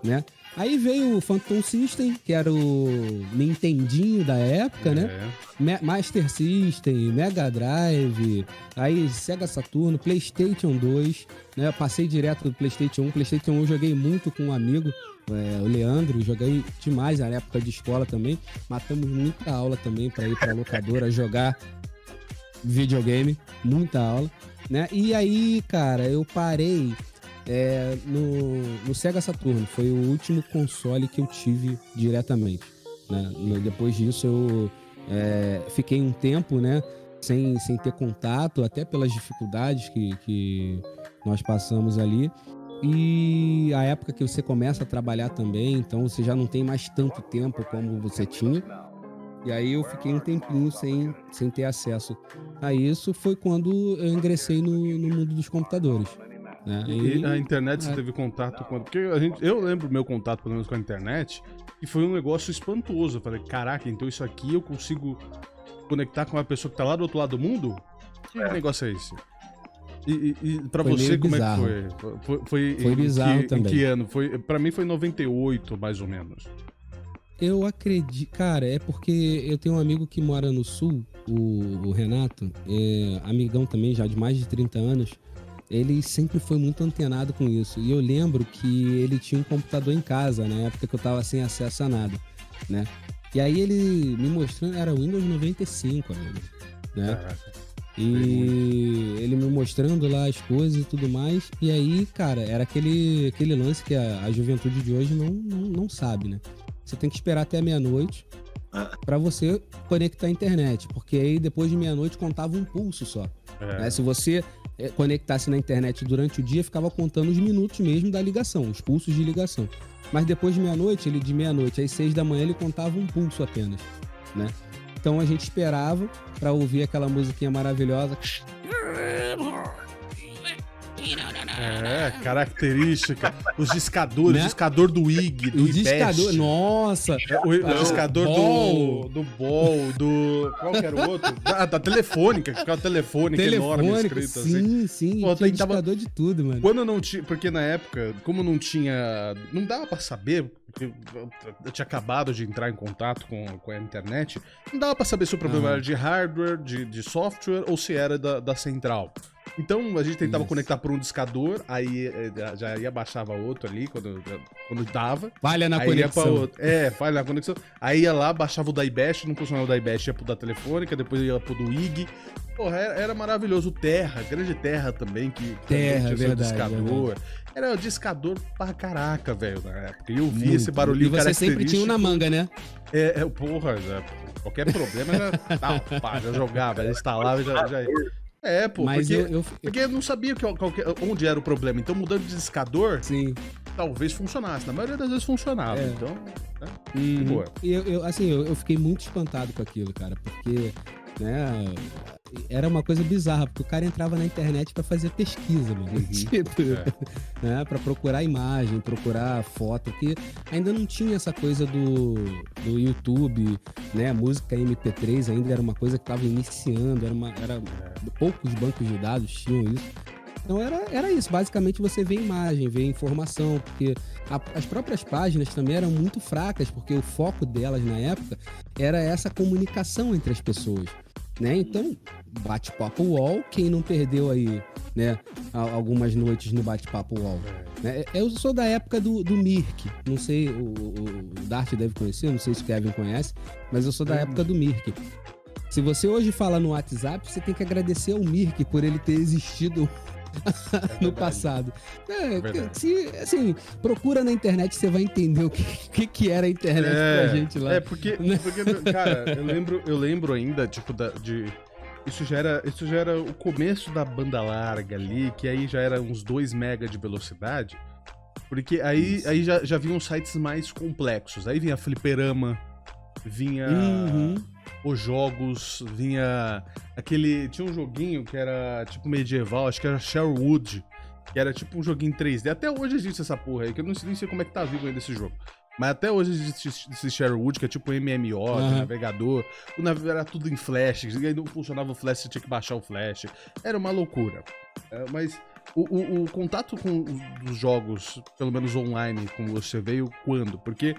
né? Aí veio o Phantom System, que era o Nintendinho da época, né? Master System, Mega Drive, aí Sega Saturno, PlayStation 2, né? Eu passei direto do PlayStation 1. PlayStation 1 eu joguei muito com um amigo, o Leandro, joguei demais na época de escola também. Matamos muita aula também para ir pra locadora jogar videogame, muita aula, né? E aí, cara, eu parei... no Sega Saturno, foi o último console que eu tive diretamente, né? Depois disso eu fiquei um tempo, né, sem ter contato, até pelas dificuldades que nós passamos ali. E a época que você começa a trabalhar também, então você já não tem mais tanto tempo como você tinha. E aí eu fiquei um tempinho sem ter acesso a isso. Foi quando eu ingressei no mundo dos computadores. E a internet você teve contato com... Porque eu lembro o meu contato, pelo menos, com a internet, e foi um negócio espantoso. Eu falei, caraca, então isso aqui eu consigo conectar com uma pessoa que tá lá do outro lado do mundo? Que negócio é esse? E pra você, como bizarro. É que foi? Foi bizarro também. Em que ano? Pra mim foi em 98, mais ou menos. Eu acredito... Cara, é porque eu tenho um amigo que mora no Sul, o Renato, amigão também, já de mais de 30 anos. Ele sempre foi muito antenado com isso. E eu lembro que ele tinha um computador em casa, na época que eu tava sem acesso a nada, né? E aí ele me mostrando, era Windows 95, amigo, né? Caraca. E ele me mostrando lá as coisas e tudo mais. E aí, cara, era aquele lance que a juventude de hoje não sabe, né? Você tem que esperar até meia-noite pra você conectar a internet. Porque aí, depois de meia-noite, contava um pulso só. Né? Se você conectasse na internet durante o dia, ficava contando os minutos mesmo da ligação, os pulsos de ligação. Mas depois de meia-noite, de meia-noite às 6 da manhã, ele contava um pulso apenas, né? Então a gente esperava pra ouvir aquela musiquinha maravilhosa. Característica. Os discadores, né? O discador do IG, do discador, nossa! O discador do Ball, do... Qual que era o outro? Da Telefônica, que ficava telefônica enorme escrito assim. Sim. Pô, tinha discador de tudo, mano. Quando não tinha... Porque na época, como não tinha... Não dava pra saber, porque eu tinha acabado de entrar em contato com a internet, não dava pra saber se o problema era de hardware, de software, ou se era da central. Então a gente tentava conectar por um discador, aí já ia, baixava outro ali quando dava. Falha na conexão. Ia pra outro. Falha na conexão. Aí ia lá, baixava o da iBest, não funcionava o da iBest, ia pro da Telefônica, depois ia pro do IG. Porra, era maravilhoso. O Terra, grande Terra também, que Terra, tinha verdade, discador. verdade. Era discador pra caraca, velho, na época. E eu vi esse barulhinho característico. E você sempre tinha um na manga, né? Porra, qualquer problema já jogava, já instalava, já... Pô, mas porque eu não sabia onde era o problema. Então, mudando de discador, sim, talvez funcionasse. Na maioria das vezes funcionava, então... Boa. E eu fiquei muito espantado com aquilo, cara, porque, né, era uma coisa bizarra, porque o cara entrava na internet pra fazer pesquisa, mano. Tipo, né, pra procurar imagem, procurar foto, porque ainda não tinha essa coisa do YouTube, né, música MP3 ainda era uma coisa que tava iniciando, poucos bancos de dados tinham isso. Então era isso, basicamente você vê imagem, vê informação, porque as próprias páginas também eram muito fracas, porque o foco delas na época era essa comunicação entre as pessoas, né? Então, bate-papo UOL, quem não perdeu aí, né, algumas noites no bate-papo UOL, né? Eu sou da época do Mirk, não sei, o Dart deve conhecer, não sei se o Kevin conhece, mas eu sou da época do Mirk. Se você hoje fala no WhatsApp, você tem que agradecer ao Mirk por ele ter existido no passado. Assim, procura na internet, você vai entender o que era a internet pra gente lá. Porque cara, eu lembro ainda, tipo, isso já era o começo da banda larga ali, que aí já era uns 2 mega de velocidade, porque aí já vinham sites mais complexos, aí vinha Fliperama, vinha... os jogos, vinha tinha um joguinho que era tipo medieval, acho que era Sherwood, que era tipo um joguinho 3D, até hoje existe essa porra aí, que eu não sei como é que tá vivo ainda esse jogo, mas até hoje existe esse Sherwood, que é tipo MMO, navegador, o navegador era tudo em flash, e aí não funcionava o flash, você tinha que baixar o flash, era uma loucura, mas o contato com os jogos, pelo menos online, como você veio, quando? Porque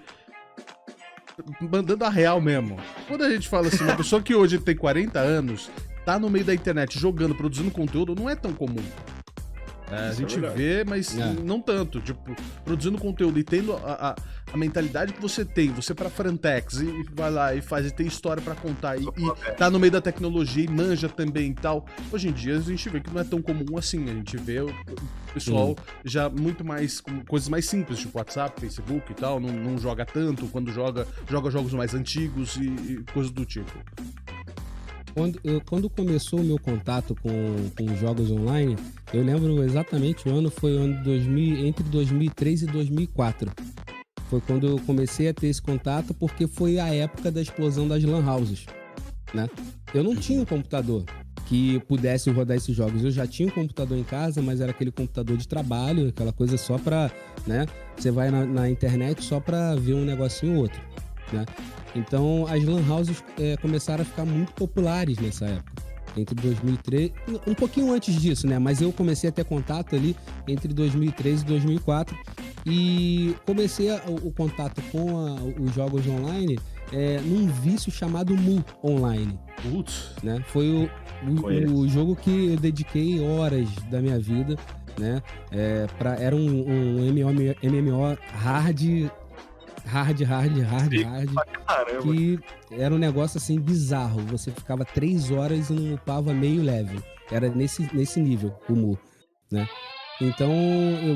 mandando a real mesmo. Quando a gente fala assim, uma pessoa que hoje tem 40 anos, tá no meio da internet jogando, produzindo conteúdo, não é tão comum. A gente vê, mas não tanto. Tipo, produzindo conteúdo e tendo a mentalidade que você tem, você pra Frentex, e vai lá e faz, e tem história pra contar, e tá no meio da tecnologia e manja também e tal. Hoje em dia a gente vê que não é tão comum assim. A gente vê o pessoal já muito mais, com coisas mais simples, tipo WhatsApp, Facebook e tal, não joga tanto, quando joga jogos mais antigos e coisas do tipo. Quando começou o meu contato com jogos online, eu lembro exatamente, o ano foi o ano 2000, entre 2003 e 2004. Foi quando eu comecei a ter esse contato, porque foi a época da explosão das lan houses, né? Eu não tinha um computador que pudesse rodar esses jogos. Eu já tinha um computador em casa, mas era aquele computador de trabalho, aquela coisa só pra, né? Você vai na internet só pra ver um negocinho ou outro, né? Então, as lan houses começaram a ficar muito populares nessa época, entre 2003, um pouquinho antes disso, né? Mas eu comecei a ter contato ali entre 2003 e 2004 e comecei o contato com os jogos online num vício chamado Mu Online. Putz, né? Foi o jogo que eu dediquei horas da minha vida, né? Era um MMO hard, que era um negócio assim bizarro. Você ficava 3 horas e não upava meio level. Era nesse nível o Mu, né? Então,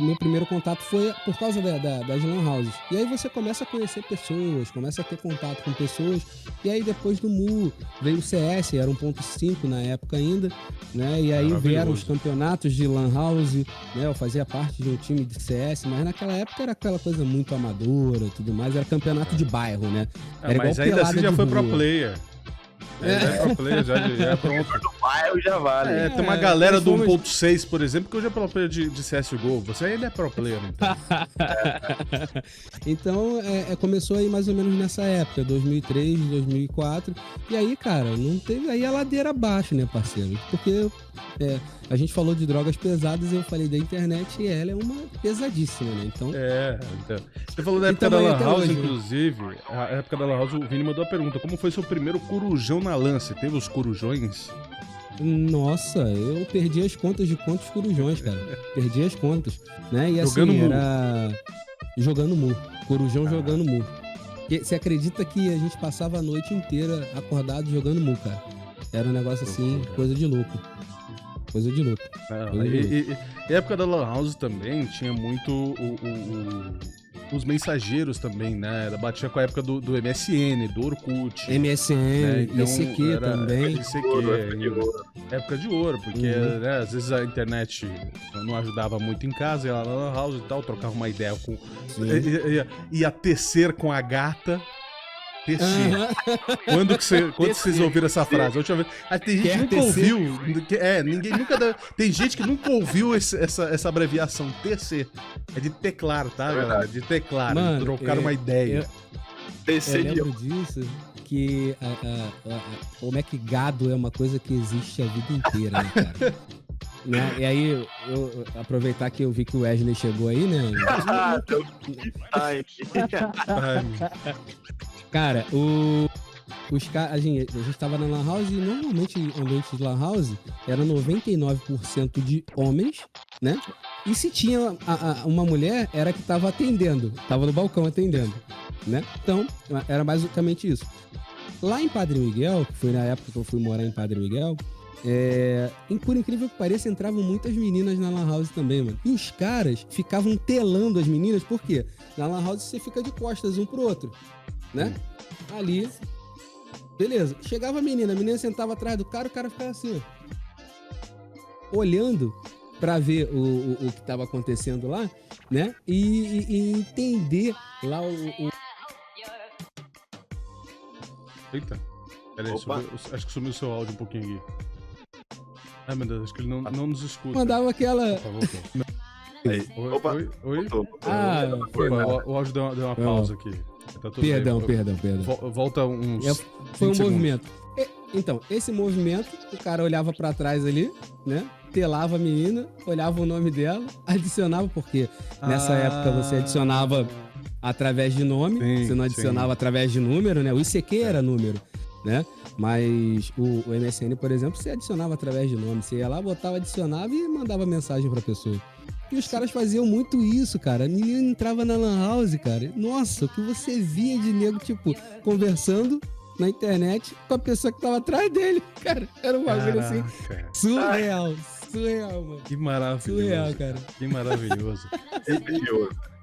meu primeiro contato foi por causa das lan houses. E aí você começa a conhecer pessoas, começa a ter contato com pessoas. E aí depois do Mu veio o CS, era 1.5 na época ainda, né? E aí vieram os campeonatos de lan house, né? Eu fazia parte de um time de CS, mas naquela época era aquela coisa muito amadora e tudo mais. Era campeonato de bairro, né? Era mas ainda assim já foi pro player. Pro player, já é pronto. Do bairro já vale. Tem uma galera do 1.6, por exemplo, que hoje é pro player de CSGO. Você ainda é pro player, então. Então, começou aí mais ou menos nessa época, 2003, 2004. E aí, cara, não teve aí a ladeira abaixo, né, parceiro? Porque a gente falou de drogas pesadas e eu falei da internet e ela é uma pesadíssima, né? Então... então. Você falou da época da Lan House, inclusive. A época da Lan House, o Vini mandou a pergunta: como foi seu primeiro corujão na lance? Teve os corujões? Nossa, eu perdi as contas de quantos corujões, cara. Perdi as contas, né? E jogando assim, Mu. era... Jogando Mu. Corujão jogando Mu. Você acredita que a gente passava a noite inteira acordado jogando Mu, cara? Era um negócio assim, coisa de louco. Coisa de louco. E a época da Lan House também tinha muito os mensageiros também, né? Ela batia com a época do MSN, do Orkut. MSN, né? Então, ICQ também. Época de ouro, porque né, às vezes a internet não ajudava muito em casa, ia lá na Lan House e tal, trocava uma ideia com... Ia tecer com a gata. Tecer. Quando vocês ouviram essa frase? A última vez. Tem gente que nunca ouviu. Ninguém nunca. Tem gente que nunca ouviu essa abreviação. TC. É de teclar, tá, galera? De teclar. Mano, de trocar uma ideia. Eu lembro disso, que o gado é uma coisa que existe a vida inteira, né, cara? Né? E aí, eu aproveitar que eu vi que o Wesley chegou aí, né? Cara, a gente tava na Lan House e normalmente o ambiente de Lan House era 99% de homens, né? E se tinha uma mulher, era que tava atendendo, tava no balcão atendendo, né? Então, era basicamente isso. Lá em Padre Miguel, que foi na época que eu fui morar em Padre Miguel, por incrível que pareça, entravam muitas meninas na Lan House também, mano. E os caras ficavam telando as meninas, por quê? Na Lan House você fica de costas um pro outro, né? Ali, beleza. Chegava a menina sentava atrás do cara, o cara ficava assim, ó, olhando pra ver o que tava acontecendo lá, né? E entender lá Eita. Peraí, acho que sumiu o seu áudio um pouquinho aqui. Ai, meu Deus, acho que ele não nos escuta. Mandava aquela... Aí. Oi? O áudio deu uma pausa aqui. Tá tudo perdão. Volta uns... Foi um movimento. Então, esse movimento, o cara olhava pra trás ali, né? Telava a menina, olhava o nome dela, adicionava, porque nessa época você adicionava através de nome, você não adicionava através de número, né? O ICQ era número, né? Mas o MSN, por exemplo, você adicionava através de nome. Você ia lá, botava, adicionava e mandava mensagem pra pessoa. E os caras faziam muito isso, cara. Ninguém entrava na Lan House, cara. Nossa, o que você via de nego, tipo, conversando na internet com a pessoa que tava atrás dele, cara. Era um bagulho assim, surreal, mano. Que maravilhoso. Surreal, cara. Que maravilhoso.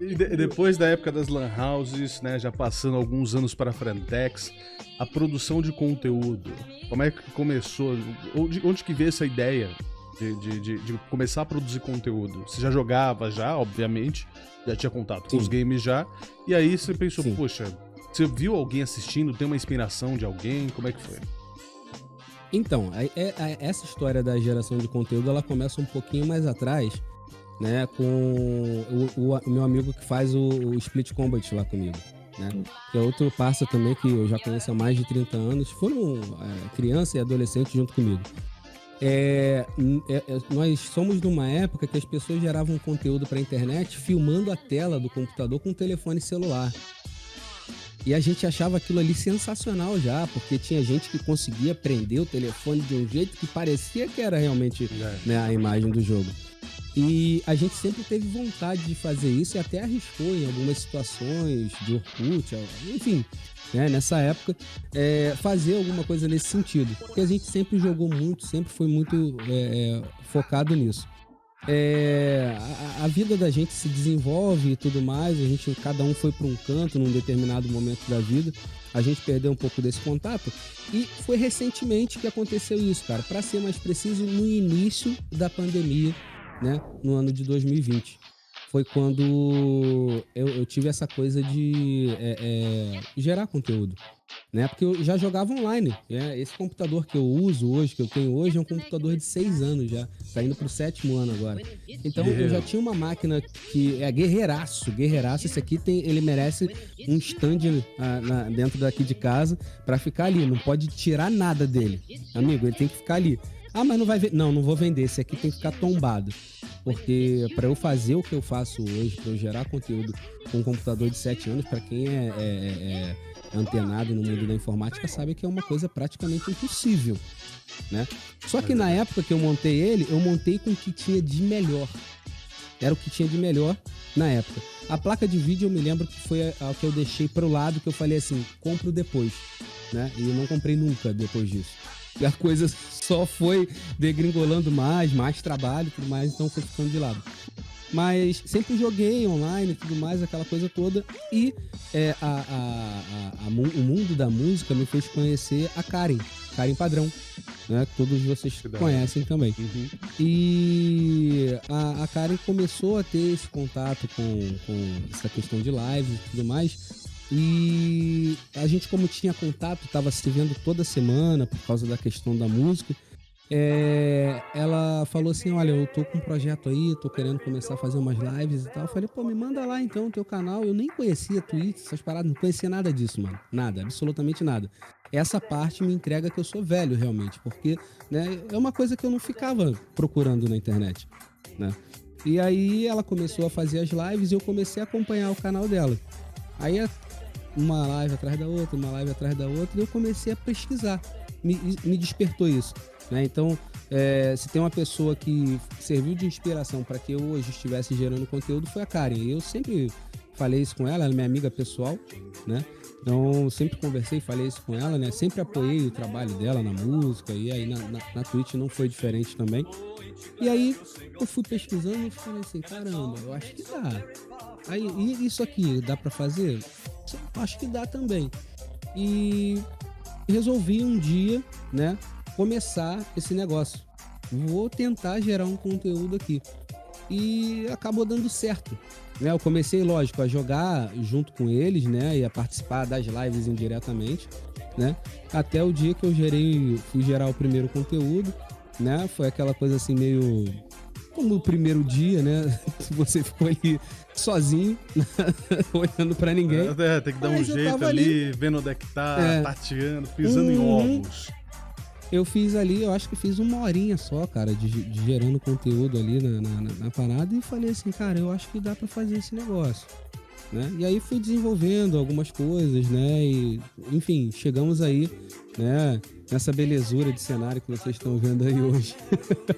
E depois da época das Lan Houses, né, já passando alguns anos para a Frentex, a produção de conteúdo, como é que começou? Onde que veio essa ideia de começar a produzir conteúdo? Você já jogava obviamente, já tinha contato com os games já, e aí você pensou, poxa, você viu alguém assistindo, tem uma inspiração de alguém, como é que foi? Então, essa história da geração de conteúdo, ela começa um pouquinho mais atrás, né, com o meu amigo que faz o Split Combat lá comigo, né, que é outro parça também que eu já conheço há mais de 30 anos, foram criança e adolescente junto comigo. Nós somos numa época que as pessoas geravam conteúdo para a internet filmando a tela do computador com um telefone celular. E a gente achava aquilo ali sensacional já, porque tinha gente que conseguia prender o telefone de um jeito que parecia que era realmente, né, a imagem do jogo. E a gente sempre teve vontade de fazer isso e até arriscou em algumas situações de Orkut, enfim, né, nessa época, fazer alguma coisa nesse sentido. Porque a gente sempre jogou muito, sempre foi muito focado nisso. A vida da gente se desenvolve e tudo mais, cada um foi para um canto num determinado momento da vida, a gente perdeu um pouco desse contato e foi recentemente que aconteceu isso, cara, para ser mais preciso, no início da pandemia, né, no ano de 2020. Foi quando eu tive essa coisa de gerar conteúdo, né? Porque eu já jogava online. Esse computador que eu uso hoje, que eu tenho hoje, é um computador de 6 anos já. Tá indo pro 7º ano agora. Então eu já tinha uma máquina que é guerreiraço. Esse aqui ele merece um stand dentro daqui de casa pra ficar ali. Não pode tirar nada dele. Amigo, ele tem que ficar ali. Ah, mas não vai vender. Não vou vender. Esse aqui tem que ficar tombado. Porque para eu fazer o que eu faço hoje, para eu gerar conteúdo com um computador de 7 anos, para quem é antenado no mundo da informática, sabe que é uma coisa praticamente impossível, né? Só que na época que eu montei ele, eu montei com o que tinha de melhor. Era o que tinha de melhor na época. A placa de vídeo eu me lembro que foi a que eu deixei pro lado, que eu falei assim, compro depois, né? E eu não comprei nunca depois disso. E a coisa só foi degringolando mais trabalho e tudo mais, então foi ficando de lado. Mas sempre joguei online e tudo mais, aquela coisa toda. E o mundo da música me fez conhecer a Karen Padrão, né? Que todos vocês conhecem também. Uhum. E a Karen começou a ter esse contato com essa questão de lives e tudo mais. E a gente, como tinha contato, estava se vendo toda semana por causa da questão da música. Ela falou assim, olha, eu tô com um projeto aí, tô querendo começar a fazer umas lives e tal. Eu falei, pô, me manda lá então o teu canal. Eu nem conhecia Twitch, essas paradas, não conhecia nada disso, mano. Nada, absolutamente nada. Essa parte me entrega que eu sou velho, realmente, porque, né, é uma coisa que eu não ficava procurando na internet, né? E aí ela começou a fazer as lives e eu comecei a acompanhar o canal dela. Aí uma live atrás da outra, e eu comecei a pesquisar. Me despertou isso, né? Então, se tem uma pessoa que serviu de inspiração para que eu hoje estivesse gerando conteúdo, foi a Karen. Eu sempre falei isso com ela é minha amiga pessoal, né? Então, sempre conversei, falei isso com ela, né? Sempre apoiei o trabalho dela na música, e aí na Twitch não foi diferente também. E aí, eu fui pesquisando e falei assim, caramba, eu acho que dá. Aí, e isso aqui, dá pra fazer? Acho que dá também. E resolvi um dia, né, começar esse negócio. Vou tentar gerar um conteúdo aqui. E acabou dando certo. Eu comecei, lógico, a jogar junto com eles, né, e a participar das lives indiretamente, né, até o dia que eu fui gerar o primeiro conteúdo, né, foi aquela coisa assim meio como o primeiro dia, né, você ficou ali sozinho, olhando pra ninguém. Tem que dar um jeito ali, vendo onde é que tá, tateando, pisando em ovos. Eu fiz ali, eu acho que fiz 1 horinha só, cara, de gerando conteúdo ali na parada e falei assim, cara, eu acho que dá pra fazer esse negócio, né? E aí fui desenvolvendo algumas coisas, né? E, enfim, chegamos aí, né? Nessa belezura de cenário que vocês estão vendo aí hoje.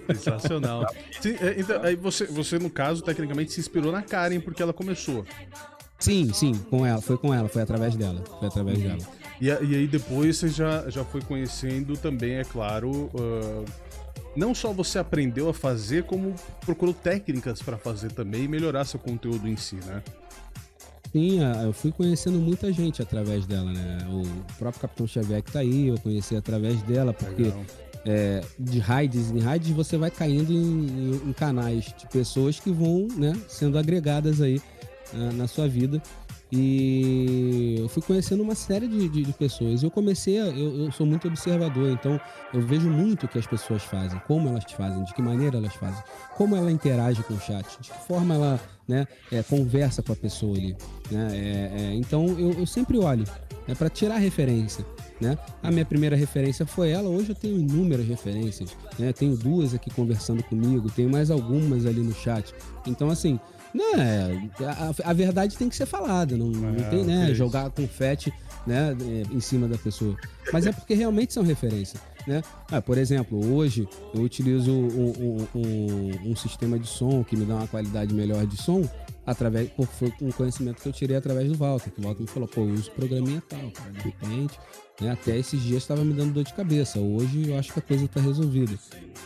Sensacional. Sim, então, aí você, no caso, tecnicamente se inspirou na Karen porque ela começou. Sim, com ela, foi através dela. E aí depois você já foi conhecendo também, é claro, não só você aprendeu a fazer, como procurou técnicas para fazer também e melhorar seu conteúdo em si, né? Sim, eu fui conhecendo muita gente através dela, né? O próprio Capitão Xavier que tá aí, eu conheci através dela, porque de raids em raids você vai caindo em canais de pessoas que vão, né, sendo agregadas aí na sua vida. E eu fui conhecendo uma série de pessoas. Eu sou muito observador, então eu vejo muito o que as pessoas fazem, como elas fazem, de que maneira elas fazem, como ela interage com o chat, de que forma ela, né, conversa com a pessoa ali, né? Então eu sempre olho, né, para tirar referência, né? A minha primeira referência foi ela, hoje eu tenho inúmeras referências, né? Tenho 2 aqui conversando comigo, tenho mais algumas ali no chat. Então, assim, a verdade tem que ser falada, não tem, né, jogar confete, né, em cima da pessoa. Mas é porque realmente são referências, né? Por exemplo, hoje eu utilizo um sistema de som que me dá uma qualidade melhor de som, foi um conhecimento que eu tirei através do Walter, que o Walter me falou, pô, eu uso programinha tal, cara, de repente, né, até esses dias estava me dando dor de cabeça, hoje eu acho que a coisa está resolvida,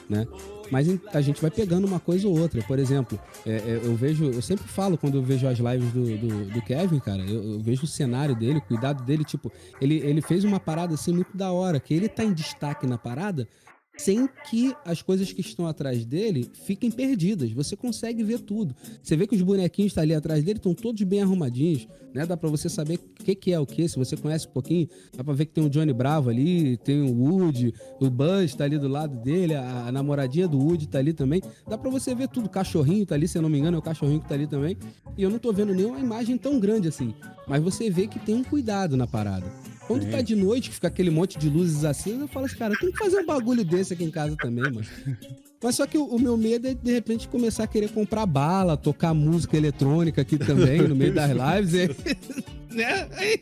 né? Mas a gente vai pegando uma coisa ou outra. Por exemplo, eu sempre falo quando eu vejo as lives do Kevin, cara, eu vejo o cenário dele, o cuidado dele, tipo, ele fez uma parada assim muito da hora, que ele tá em destaque na parada sem que as coisas que estão atrás dele fiquem perdidas. Você consegue ver tudo. Você vê que os bonequinhos que estão ali atrás dele estão todos bem arrumadinhos, né? Dá pra você saber o que é o que. Se você conhece um pouquinho, dá pra ver que tem o Johnny Bravo ali, tem o Woody, o Buzz tá ali do lado dele, a namoradinha do Woody tá ali também. Dá pra você ver tudo. O cachorrinho tá ali, se eu não me engano, é o cachorrinho que tá ali também. E eu não tô vendo nenhuma imagem tão grande assim. Mas você vê que tem um cuidado na parada. Quando tá de noite, que fica aquele monte de luzes assim, eu falo assim, cara, eu tenho que fazer um bagulho desse aqui em casa também, mano. Mas só que o meu medo é, de repente, começar a querer comprar bala, tocar música eletrônica aqui também, no meio das lives. Né? Aí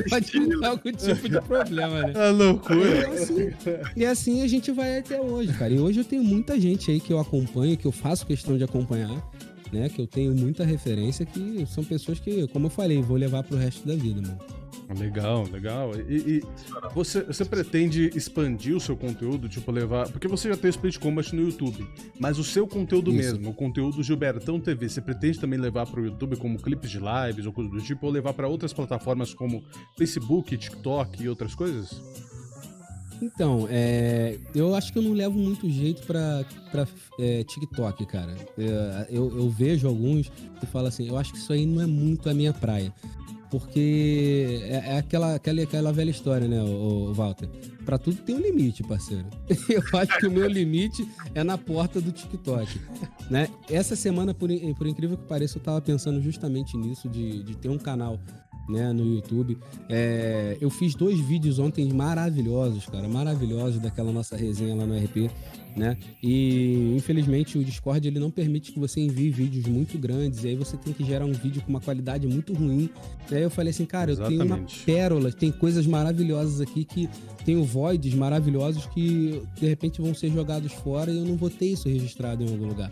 pode dar algum tipo de problema, né? É loucura. E assim a gente vai até hoje, cara. E hoje eu tenho muita gente aí que eu acompanho, que eu faço questão de acompanhar, né? Que eu tenho muita referência, que são pessoas que, como eu falei, vou levar pro resto da vida, mano. Legal, legal. E você pretende expandir o seu conteúdo, tipo, levar... Porque você já tem o Split Combat no YouTube, mas o seu conteúdo mesmo, o conteúdo Gilbertão TV, você pretende também levar para o YouTube como clipes de lives ou coisa do tipo, ou levar para outras plataformas como Facebook, TikTok e outras coisas? Então, eu acho que eu não levo muito jeito pra TikTok, cara. Eu vejo alguns e falo assim, eu acho que isso aí não é muito a minha praia. Porque é aquela velha história, né, o Walter? Pra tudo tem um limite, parceiro. Eu acho que o meu limite é na porta do TikTok, né? Essa semana, por incrível que pareça, eu tava pensando justamente nisso, de ter um canal, né, no YouTube. Eu fiz 2 vídeos ontem maravilhosos, cara, maravilhosos, daquela nossa resenha lá no RP, né? E infelizmente o Discord ele não permite que você envie vídeos muito grandes, e aí você tem que gerar um vídeo com uma qualidade muito ruim. E aí eu falei assim, cara, eu tenho uma pérola, tem coisas maravilhosas aqui, que tenho voids maravilhosos que de repente vão ser jogados fora e eu não vou ter isso registrado em algum lugar.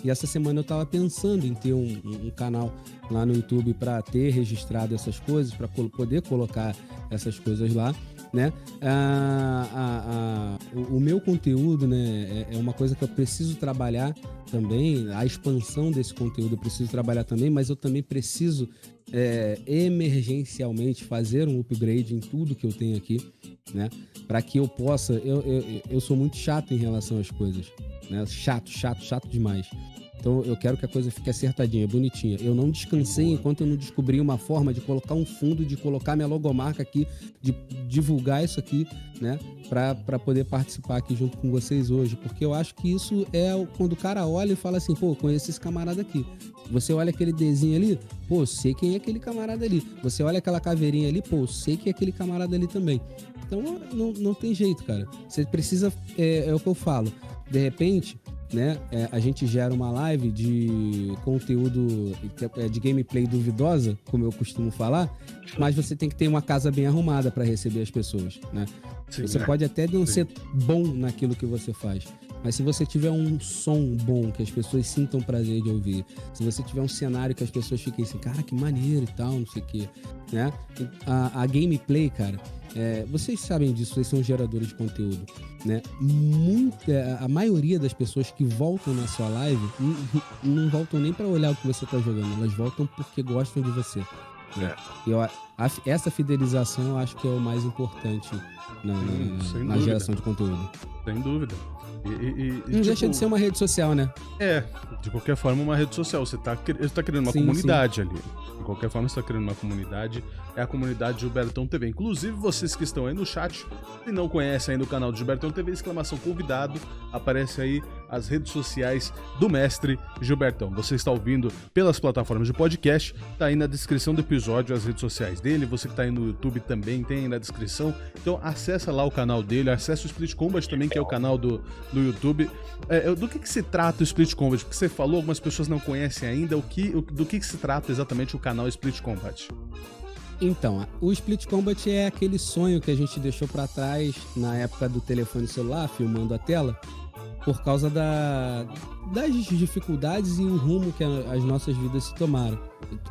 E essa semana eu tava pensando em ter um canal lá no YouTube para ter registrado essas coisas, para poder colocar essas coisas lá, né? O meu conteúdo, né, é uma coisa que eu preciso trabalhar também, a expansão desse conteúdo eu preciso trabalhar também, mas eu também preciso emergencialmente fazer um upgrade em tudo que eu tenho aqui, né? Para que eu possa... Eu sou muito chato em relação às coisas, né? Chato demais. Então eu quero que a coisa fique acertadinha, bonitinha. Eu não descansei enquanto eu não descobri uma forma de colocar um fundo, de colocar minha logomarca aqui, de divulgar isso aqui, né? Pra poder participar aqui junto com vocês hoje. Porque eu acho que isso é quando o cara olha e fala assim, pô, conheço esse camarada aqui. Você olha aquele desenho ali, pô, sei quem é aquele camarada ali. Você olha aquela caveirinha ali, pô, sei que é aquele camarada ali também. Então não tem jeito, cara. Você precisa, é o que eu falo, de repente... né? A gente gera uma live de conteúdo de gameplay duvidosa, como eu costumo falar, mas você tem que ter uma casa bem arrumada para receber as pessoas, né? Sim, você pode até não ser bom naquilo que você faz, mas se você tiver um som bom, que as pessoas sintam prazer de ouvir, se você tiver um cenário que as pessoas fiquem assim, cara, que maneiro e tal, não sei o quê, né? A gameplay, cara, vocês sabem disso, vocês são geradores de conteúdo, né? A maioria das pessoas que voltam na sua live não voltam nem para olhar o que você tá jogando, elas voltam porque gostam de você. E essa fidelização eu acho que é o mais importante na geração de conteúdo. Sem dúvida. Não deixa de ser uma rede social, né? De qualquer forma, uma rede social. Você tá criando uma comunidade ali. De qualquer forma, você tá criando uma comunidade. É a comunidade Gilbertão TV. Inclusive, vocês que estão aí no chat, se não conhecem ainda o canal do Gilbertão TV, exclamação convidado, aparece aí as redes sociais do mestre Gilbertão. Você está ouvindo pelas plataformas de podcast, tá aí na descrição do episódio as redes sociais dele. Você que tá aí no YouTube também tem aí na descrição. Então, acessa lá o canal dele, acessa o Split Combat também, que é o canal do YouTube. Do que se trata o Split Combat? Porque você falou, algumas pessoas não conhecem ainda. Do que se trata exatamente o canal Split Combat? Então, o Split Combat é aquele sonho que a gente deixou pra trás na época do telefone celular, filmando a tela, por causa das dificuldades e o rumo que as nossas vidas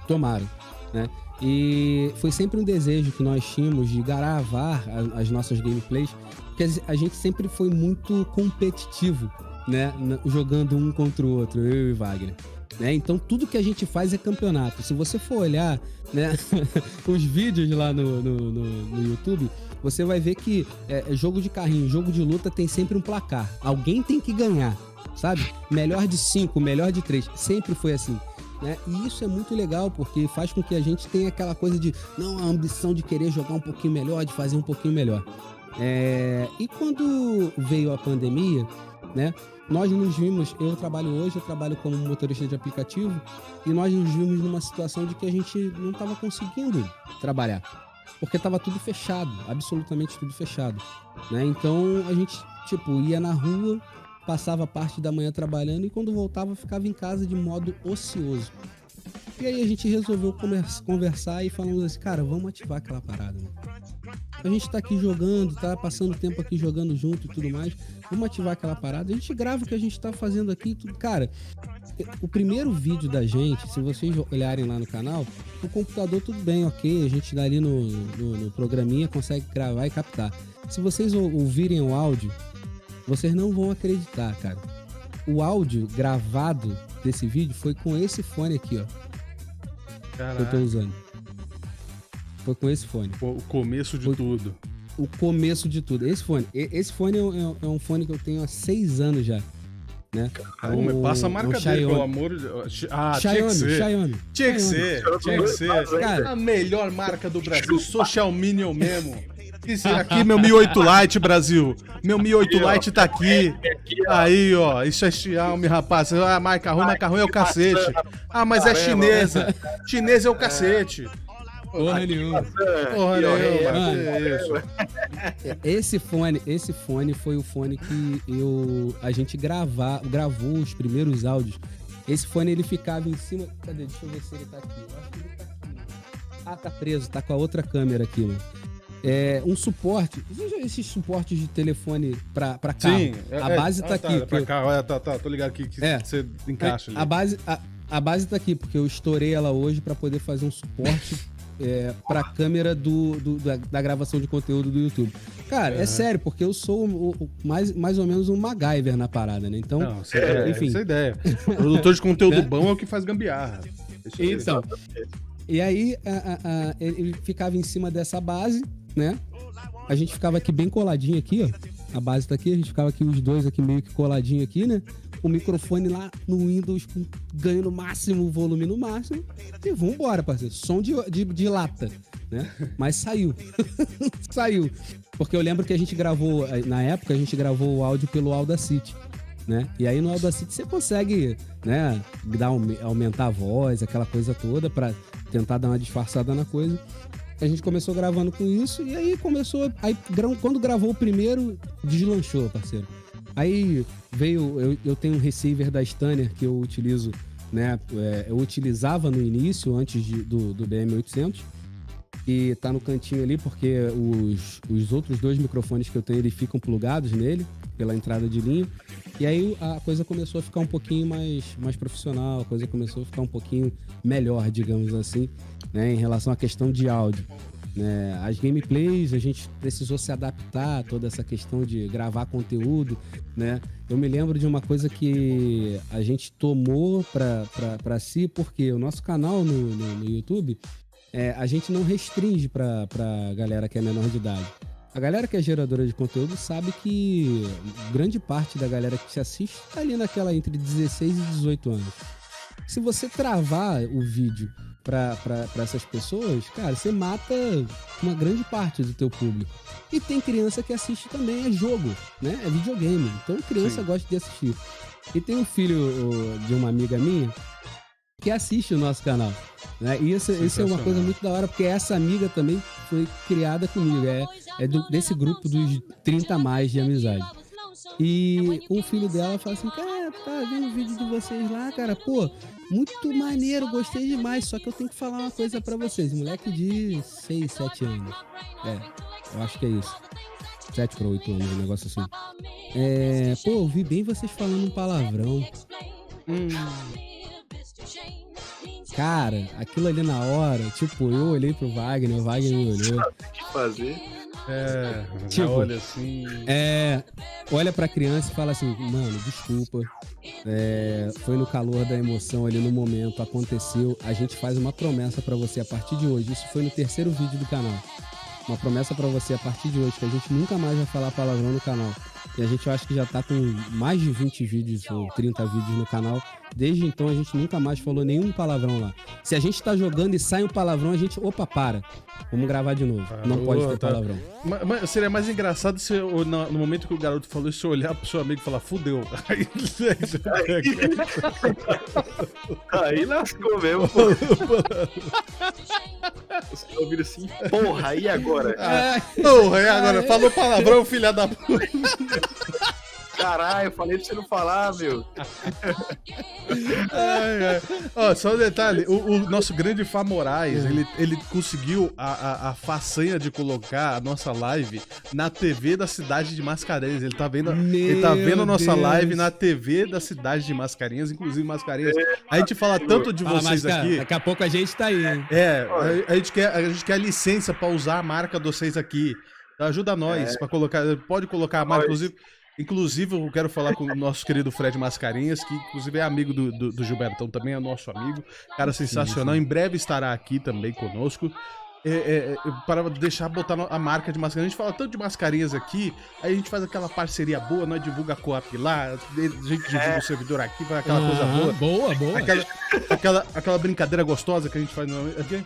tomaram, né? E foi sempre um desejo que nós tínhamos de gravar as nossas gameplays, porque a gente sempre foi muito competitivo, né? Jogando um contra o outro, eu e Wagner. Então tudo que a gente faz é campeonato. Se você for olhar, né, os vídeos lá no YouTube, você vai ver que jogo de carrinho, jogo de luta tem sempre um placar. Alguém tem que ganhar, sabe? Melhor de 5, melhor de 3. Sempre foi assim, né? E isso é muito legal, porque faz com que a gente tenha aquela coisa de, a ambição de querer jogar um pouquinho melhor, de fazer um pouquinho melhor. E quando veio a pandemia, né? Nós nos vimos, eu trabalho como motorista de aplicativo, e nós nos vimos numa situação de que a gente não estava conseguindo trabalhar, porque estava tudo fechado, absolutamente tudo fechado, né? Então a gente, ia na rua, passava parte da manhã trabalhando, e quando voltava ficava em casa de modo ocioso. E aí a gente resolveu conversar e falamos assim, cara, vamos ativar aquela parada, né? a gente tá aqui jogando, tá passando tempo aqui jogando junto e tudo mais. Vamos ativar aquela parada. A gente grava o que a gente tá fazendo aqui e tudo. Cara, o primeiro vídeo da gente, se vocês olharem lá no canal, o computador tudo bem, ok. A gente dá ali no programinha, consegue gravar e captar. Se vocês ouvirem o áudio, vocês não vão acreditar, cara. O áudio gravado desse vídeo foi com esse fone aqui, ó. Caraca. Que eu tô usando. Foi com esse fone. O começo de tudo. O começo de tudo. Esse fone é um fone que eu tenho há 6 anos já. Né? Caramba, passa a marca dele, pelo amor de Deus. Ah, Xiaomi. Tinha que ser. Cara, a melhor marca do Brasil. Sou Xiaomi mesmo. Isso aqui, meu Mi 8 Lite, Brasil. Meu Mi 8 Lite tá aqui. Aí, ó. Isso é Xiaomi, rapaz. Ah, marca ruim é o cacete. Ah, mas é chinesa. Chinesa é o cacete. Porra nenhuma. Esse fone foi o fone que a gente gravou os primeiros áudios. Esse fone, ele ficava em cima... Cadê? Deixa eu ver se ele tá aqui. Eu acho que ele tá aqui. Ah, tá preso. Tá com a outra câmera aqui, mano. É um suporte. Esses suportes de telefone pra carro. Sim. A base tá aqui. Pra carro. Tô ligado aqui que você encaixa ali. A base tá aqui, porque eu estourei ela hoje pra poder fazer um suporte pra câmera da gravação de conteúdo do YouTube. Cara, é sério, porque eu sou mais ou menos um MacGyver na parada, né? Então, enfim. Essa é a ideia. Produtor de conteúdo bom é o que faz gambiarra. Então, e aí ele ficava em cima dessa base, né? A gente ficava aqui bem coladinho aqui, ó. A base tá aqui, a gente ficava aqui os dois aqui meio que coladinho aqui, né? O microfone lá no Windows ganhando o volume no máximo. E vambora, parceiro. Som de lata, né? Mas saiu. Saiu. Porque eu lembro que a gente gravou, na época, a gente gravou o áudio pelo Audacity, né? E aí no Audacity você consegue, né, aumentar a voz, aquela coisa toda, pra tentar dar uma disfarçada na coisa. A gente começou gravando com isso e aí quando gravou o primeiro, deslanchou, parceiro. Aí veio, eu tenho um receiver da Stanner que eu utilizo, né? Eu utilizava no início, antes do BM800, e tá no cantinho ali porque os outros 2 microfones que eu tenho, eles ficam plugados nele, pela entrada de linha. E aí a coisa começou a ficar um pouquinho mais profissional, a coisa começou a ficar um pouquinho melhor, digamos assim, né? Em relação à questão de áudio. Né? As gameplays, a gente precisou se adaptar a toda essa questão de gravar conteúdo, né? Eu me lembro de uma coisa que a gente tomou pra si, porque o nosso canal no YouTube, a gente não restringe pra galera que é menor de idade. A galera que é geradora de conteúdo sabe que grande parte da galera que te assiste tá ali naquela entre 16 e 18 anos. Se você travar o vídeo pra essas pessoas, cara, você mata uma grande parte do teu público. E tem criança que assiste também, é jogo, né? É videogame. Então criança gosta de assistir. E tem um filho de uma amiga minha que assiste o nosso canal, né? E isso é uma coisa muito da hora, porque essa amiga também foi criada comigo. Desse grupo dos 30 a mais de amizade. E o filho dela fala assim, cara, tá vendo o vídeo de vocês lá, cara, pô, muito maneiro, gostei demais, só que eu tenho que falar uma coisa pra vocês. Moleque de 6, 7 anos. Eu acho que é isso. 7 pra 8 anos, um negócio assim. Pô, eu vi bem vocês falando um palavrão. Cara, aquilo ali na hora, tipo, eu olhei pro Wagner, o Wagner me olhou. O que fazer? Tipo, olha assim. Olha pra criança e fala assim, mano, desculpa. Foi no calor da emoção ali no momento, aconteceu. A gente faz uma promessa pra você a partir de hoje. Isso foi no 3º vídeo do canal. Uma promessa pra você a partir de hoje, que a gente nunca mais vai falar palavrão no canal. E a gente, eu acho que já tá com mais de 20 vídeos ou 30 vídeos no canal. Desde então a gente nunca mais falou nenhum palavrão lá. Se a gente tá jogando e sai um palavrão, a gente, opa, para. Vamos gravar de novo. Não pode ter palavrão. Mas seria mais engraçado se no momento que o garoto falou isso, olhar pro seu amigo e falar, fudeu. Aí lascou mesmo. Os caras ouviram assim, porra, e agora? Porra, e agora? Falou palavrão, filha da puta. Caralho, eu falei pra você não falar, meu. Ó, só um detalhe, o nosso grande Fá Moraes, ele conseguiu a façanha de colocar a nossa live na TV da cidade de Mascarenhas. Ele tá vendo a nossa live na TV da cidade de Mascarenhas, inclusive Mascarenhas. A gente fala tanto de vocês aqui. Daqui a pouco a gente tá aí, hein? A gente quer a licença pra usar a marca de vocês aqui. Ajuda nós pra colocar. Pode colocar a marca, inclusive eu quero falar com o nosso querido Fred Mascarenhas, que inclusive é amigo do Gilbertão, também é nosso amigo. Cara sensacional. Sim. Em breve estará aqui também conosco. Para botar a marca de Mascarenhas. A gente fala tanto de Mascarenhas aqui, aí a gente faz aquela parceria boa, nós divulga a Coap lá, a gente divulga o servidor aqui, faz aquela coisa boa. Boa. Aquela brincadeira gostosa que a gente faz aqui.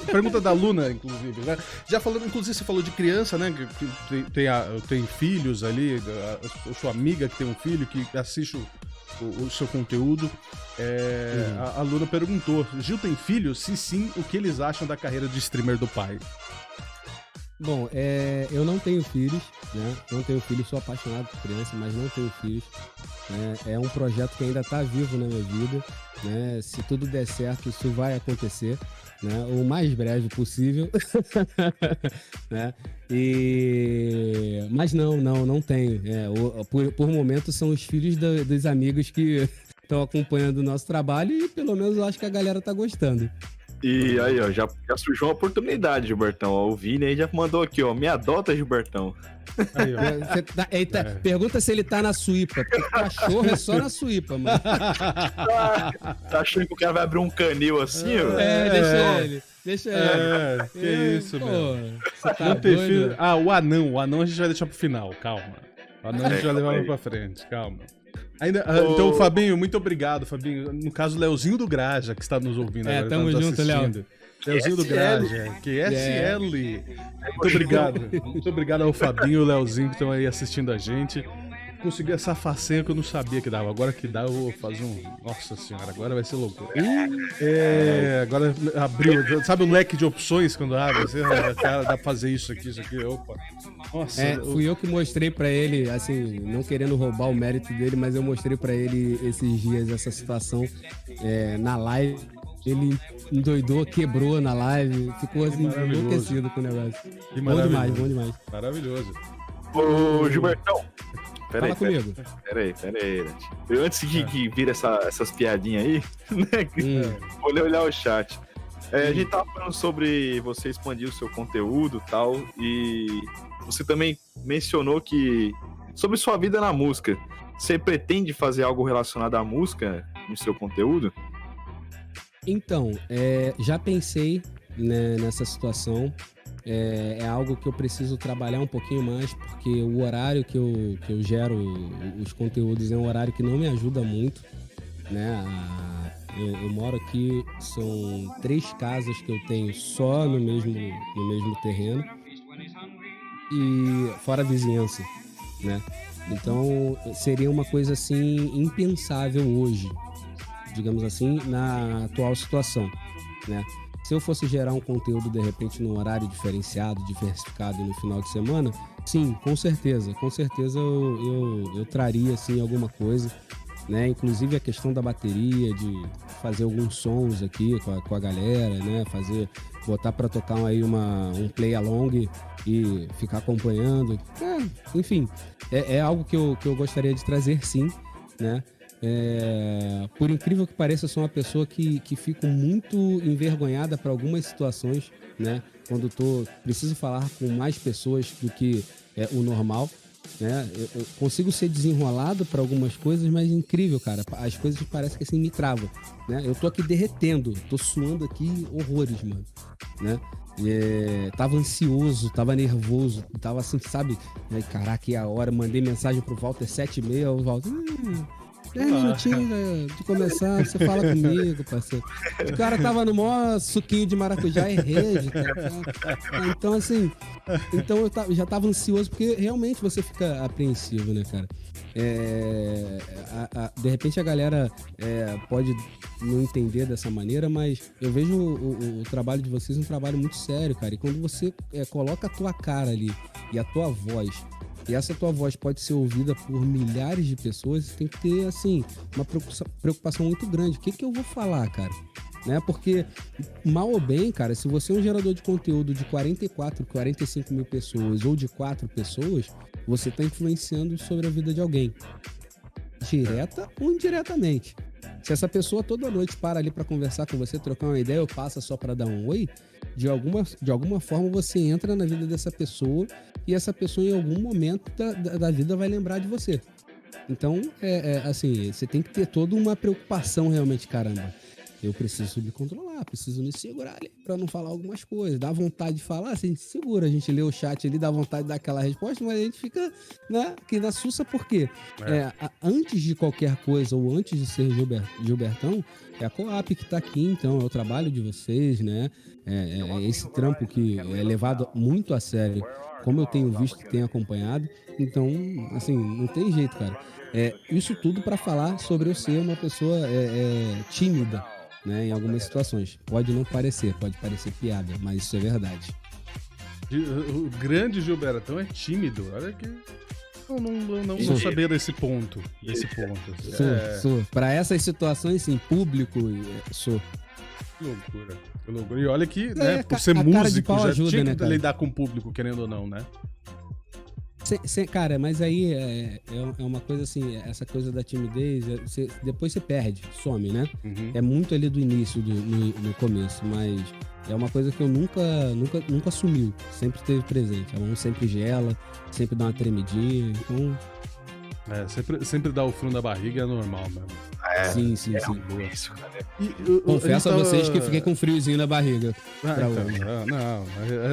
Pergunta da Luna, inclusive, né? Já falando, inclusive você falou de criança, né? Que tem filhos ali, a sua amiga que tem um filho que assiste o seu conteúdo. A Luna perguntou: Gil tem filhos? Se sim, o que eles acham da carreira de streamer do pai? Bom, eu não tenho filhos, né? Não tenho filhos, sou apaixonado por criança, mas não tenho filhos. É um projeto que ainda tá vivo na minha vida, né? Se tudo der certo, isso vai acontecer, né? O mais breve possível. Né? Mas não tenho. Por momento são os filhos dos amigos que estão acompanhando o nosso trabalho e pelo menos eu acho que a galera tá gostando. E aí, ó, já surgiu uma oportunidade, Gilbertão. Ó, o Vini aí já mandou aqui, ó, me adota, Gilbertão. Aí, ó. Pergunta se ele tá na Suípa, porque cachorro é só na Suípa, mano. Tá achando que o cara vai abrir um canil assim, ó? Deixa ele. Que isso, velho. Tá doido? O anão a gente vai deixar pro final, calma. O anão a gente vai levar pra frente, calma. Então, Fabinho, muito obrigado, Fabinho. No caso, o Leozinho do Graja, que está nos ouvindo agora. Tamo junto, Léo. Leozinho do Graja, QSL. Muito obrigado. Muito obrigado ao Fabinho e ao Leozinho que estão aí assistindo a gente. Consegui essa façanha que eu não sabia que dava. Agora que dá, eu vou fazer Nossa senhora, agora vai ser loucura. Agora abriu. Sabe o leque de opções quando abre? Cara, dá pra fazer isso aqui. Opa. Nossa. Fui eu que mostrei pra ele, assim, não querendo roubar o mérito dele, mas eu mostrei pra ele esses dias essa situação na live. Ele endoidou, quebrou na live, ficou assim, enlouquecido com o negócio. Bom demais. Maravilhoso. Ô, Gilbertão. Fala comigo. Peraí. Antes que vira essas piadinhas aí, né? Vou olhar o chat. A gente tava falando sobre você expandir o seu conteúdo e tal, e você também mencionou que sobre sua vida na música. Você pretende fazer algo relacionado à música no seu conteúdo? Então, já pensei, né, nessa situação. É algo que eu preciso trabalhar um pouquinho mais, porque o horário que eu gero os conteúdos é um horário que não me ajuda muito, né? Eu moro aqui, são 3 casas que eu tenho só no mesmo terreno e fora a vizinhança, né? Então seria uma coisa assim impensável hoje, digamos assim, na atual situação, né? Se eu fosse gerar um conteúdo, de repente, num horário diferenciado, diversificado no final de semana, sim, com certeza eu traria, assim, alguma coisa, né? Inclusive a questão da bateria, de fazer alguns sons aqui com a galera, né? Botar pra tocar aí um play along e ficar acompanhando. Enfim, é algo que eu gostaria de trazer, sim, né? Por incrível que pareça, eu sou uma pessoa que fico muito envergonhada para algumas situações, né? Quando preciso falar com mais pessoas do que o normal, né? Eu consigo ser desenrolado para algumas coisas, mas incrível, cara. As coisas parecem que assim me travam, né? Eu tô aqui derretendo, tô suando aqui horrores, mano, né? Tava ansioso, tava nervoso, tava assim, sabe? Caraca, e a hora, mandei mensagem pro Walter 7h30, o Walter... 10 minutinhos de começar, você fala comigo, parceiro. O cara tava no maior suquinho de maracujá e rede, cara. Então, assim, eu já tava ansioso, porque realmente você fica apreensivo, né, cara? De repente a galera pode não entender dessa maneira, mas eu vejo o trabalho de vocês um trabalho muito sério, cara. E quando você coloca a tua cara ali e a tua voz e essa tua voz pode ser ouvida por milhares de pessoas, você tem que ter, assim, uma preocupação muito grande. O que eu vou falar, cara? Né? Porque, mal ou bem, cara, se você é um gerador de conteúdo de 44, 45 mil pessoas ou de 4 pessoas, você tá influenciando sobre a vida de alguém. Direta ou indiretamente. Se essa pessoa toda noite para ali para conversar com você, trocar uma ideia ou passa só para dar um oi, de alguma forma você entra na vida dessa pessoa e essa pessoa em algum momento da vida vai lembrar de você. Então, assim, você tem que ter toda uma preocupação realmente, caramba. Eu preciso me controlar, preciso me segurar ali pra não falar algumas coisas. Dá vontade de falar, a gente segura, a gente lê o chat ali, dá vontade de dar aquela resposta, mas a gente fica, né, aqui na sussa, por quê? Antes de qualquer coisa, ou antes de ser Gilbertão, é a Coap que tá aqui, então, é o trabalho de vocês, né? É esse trampo que é levado muito a sério, como eu tenho visto e tenho acompanhado. Então, assim, não tem jeito, cara. Isso tudo pra falar sobre eu ser uma pessoa tímida, né, em algumas situações. Pode não parecer, pode parecer piada, mas isso é verdade. O grande Gilbertão é tímido. Olha que eu não sabia desse ponto. Sou. Pra essas situações, sim, público, sou. Que loucura. E olha que, né, por ser músico, já ajuda, tinha que lidar com o público, querendo ou não, né? Cara, mas aí é uma coisa assim, essa coisa da timidez, depois você perde, some, né? Uhum. É muito ali do início, no começo, mas é uma coisa que eu nunca sumiu, sempre esteve presente. A mão sempre gela, sempre dá uma tremidinha, então... sempre dá o frio na barriga, é normal mesmo. Sim. Isso, cara. Confesso a vocês que fiquei com um friozinho na barriga.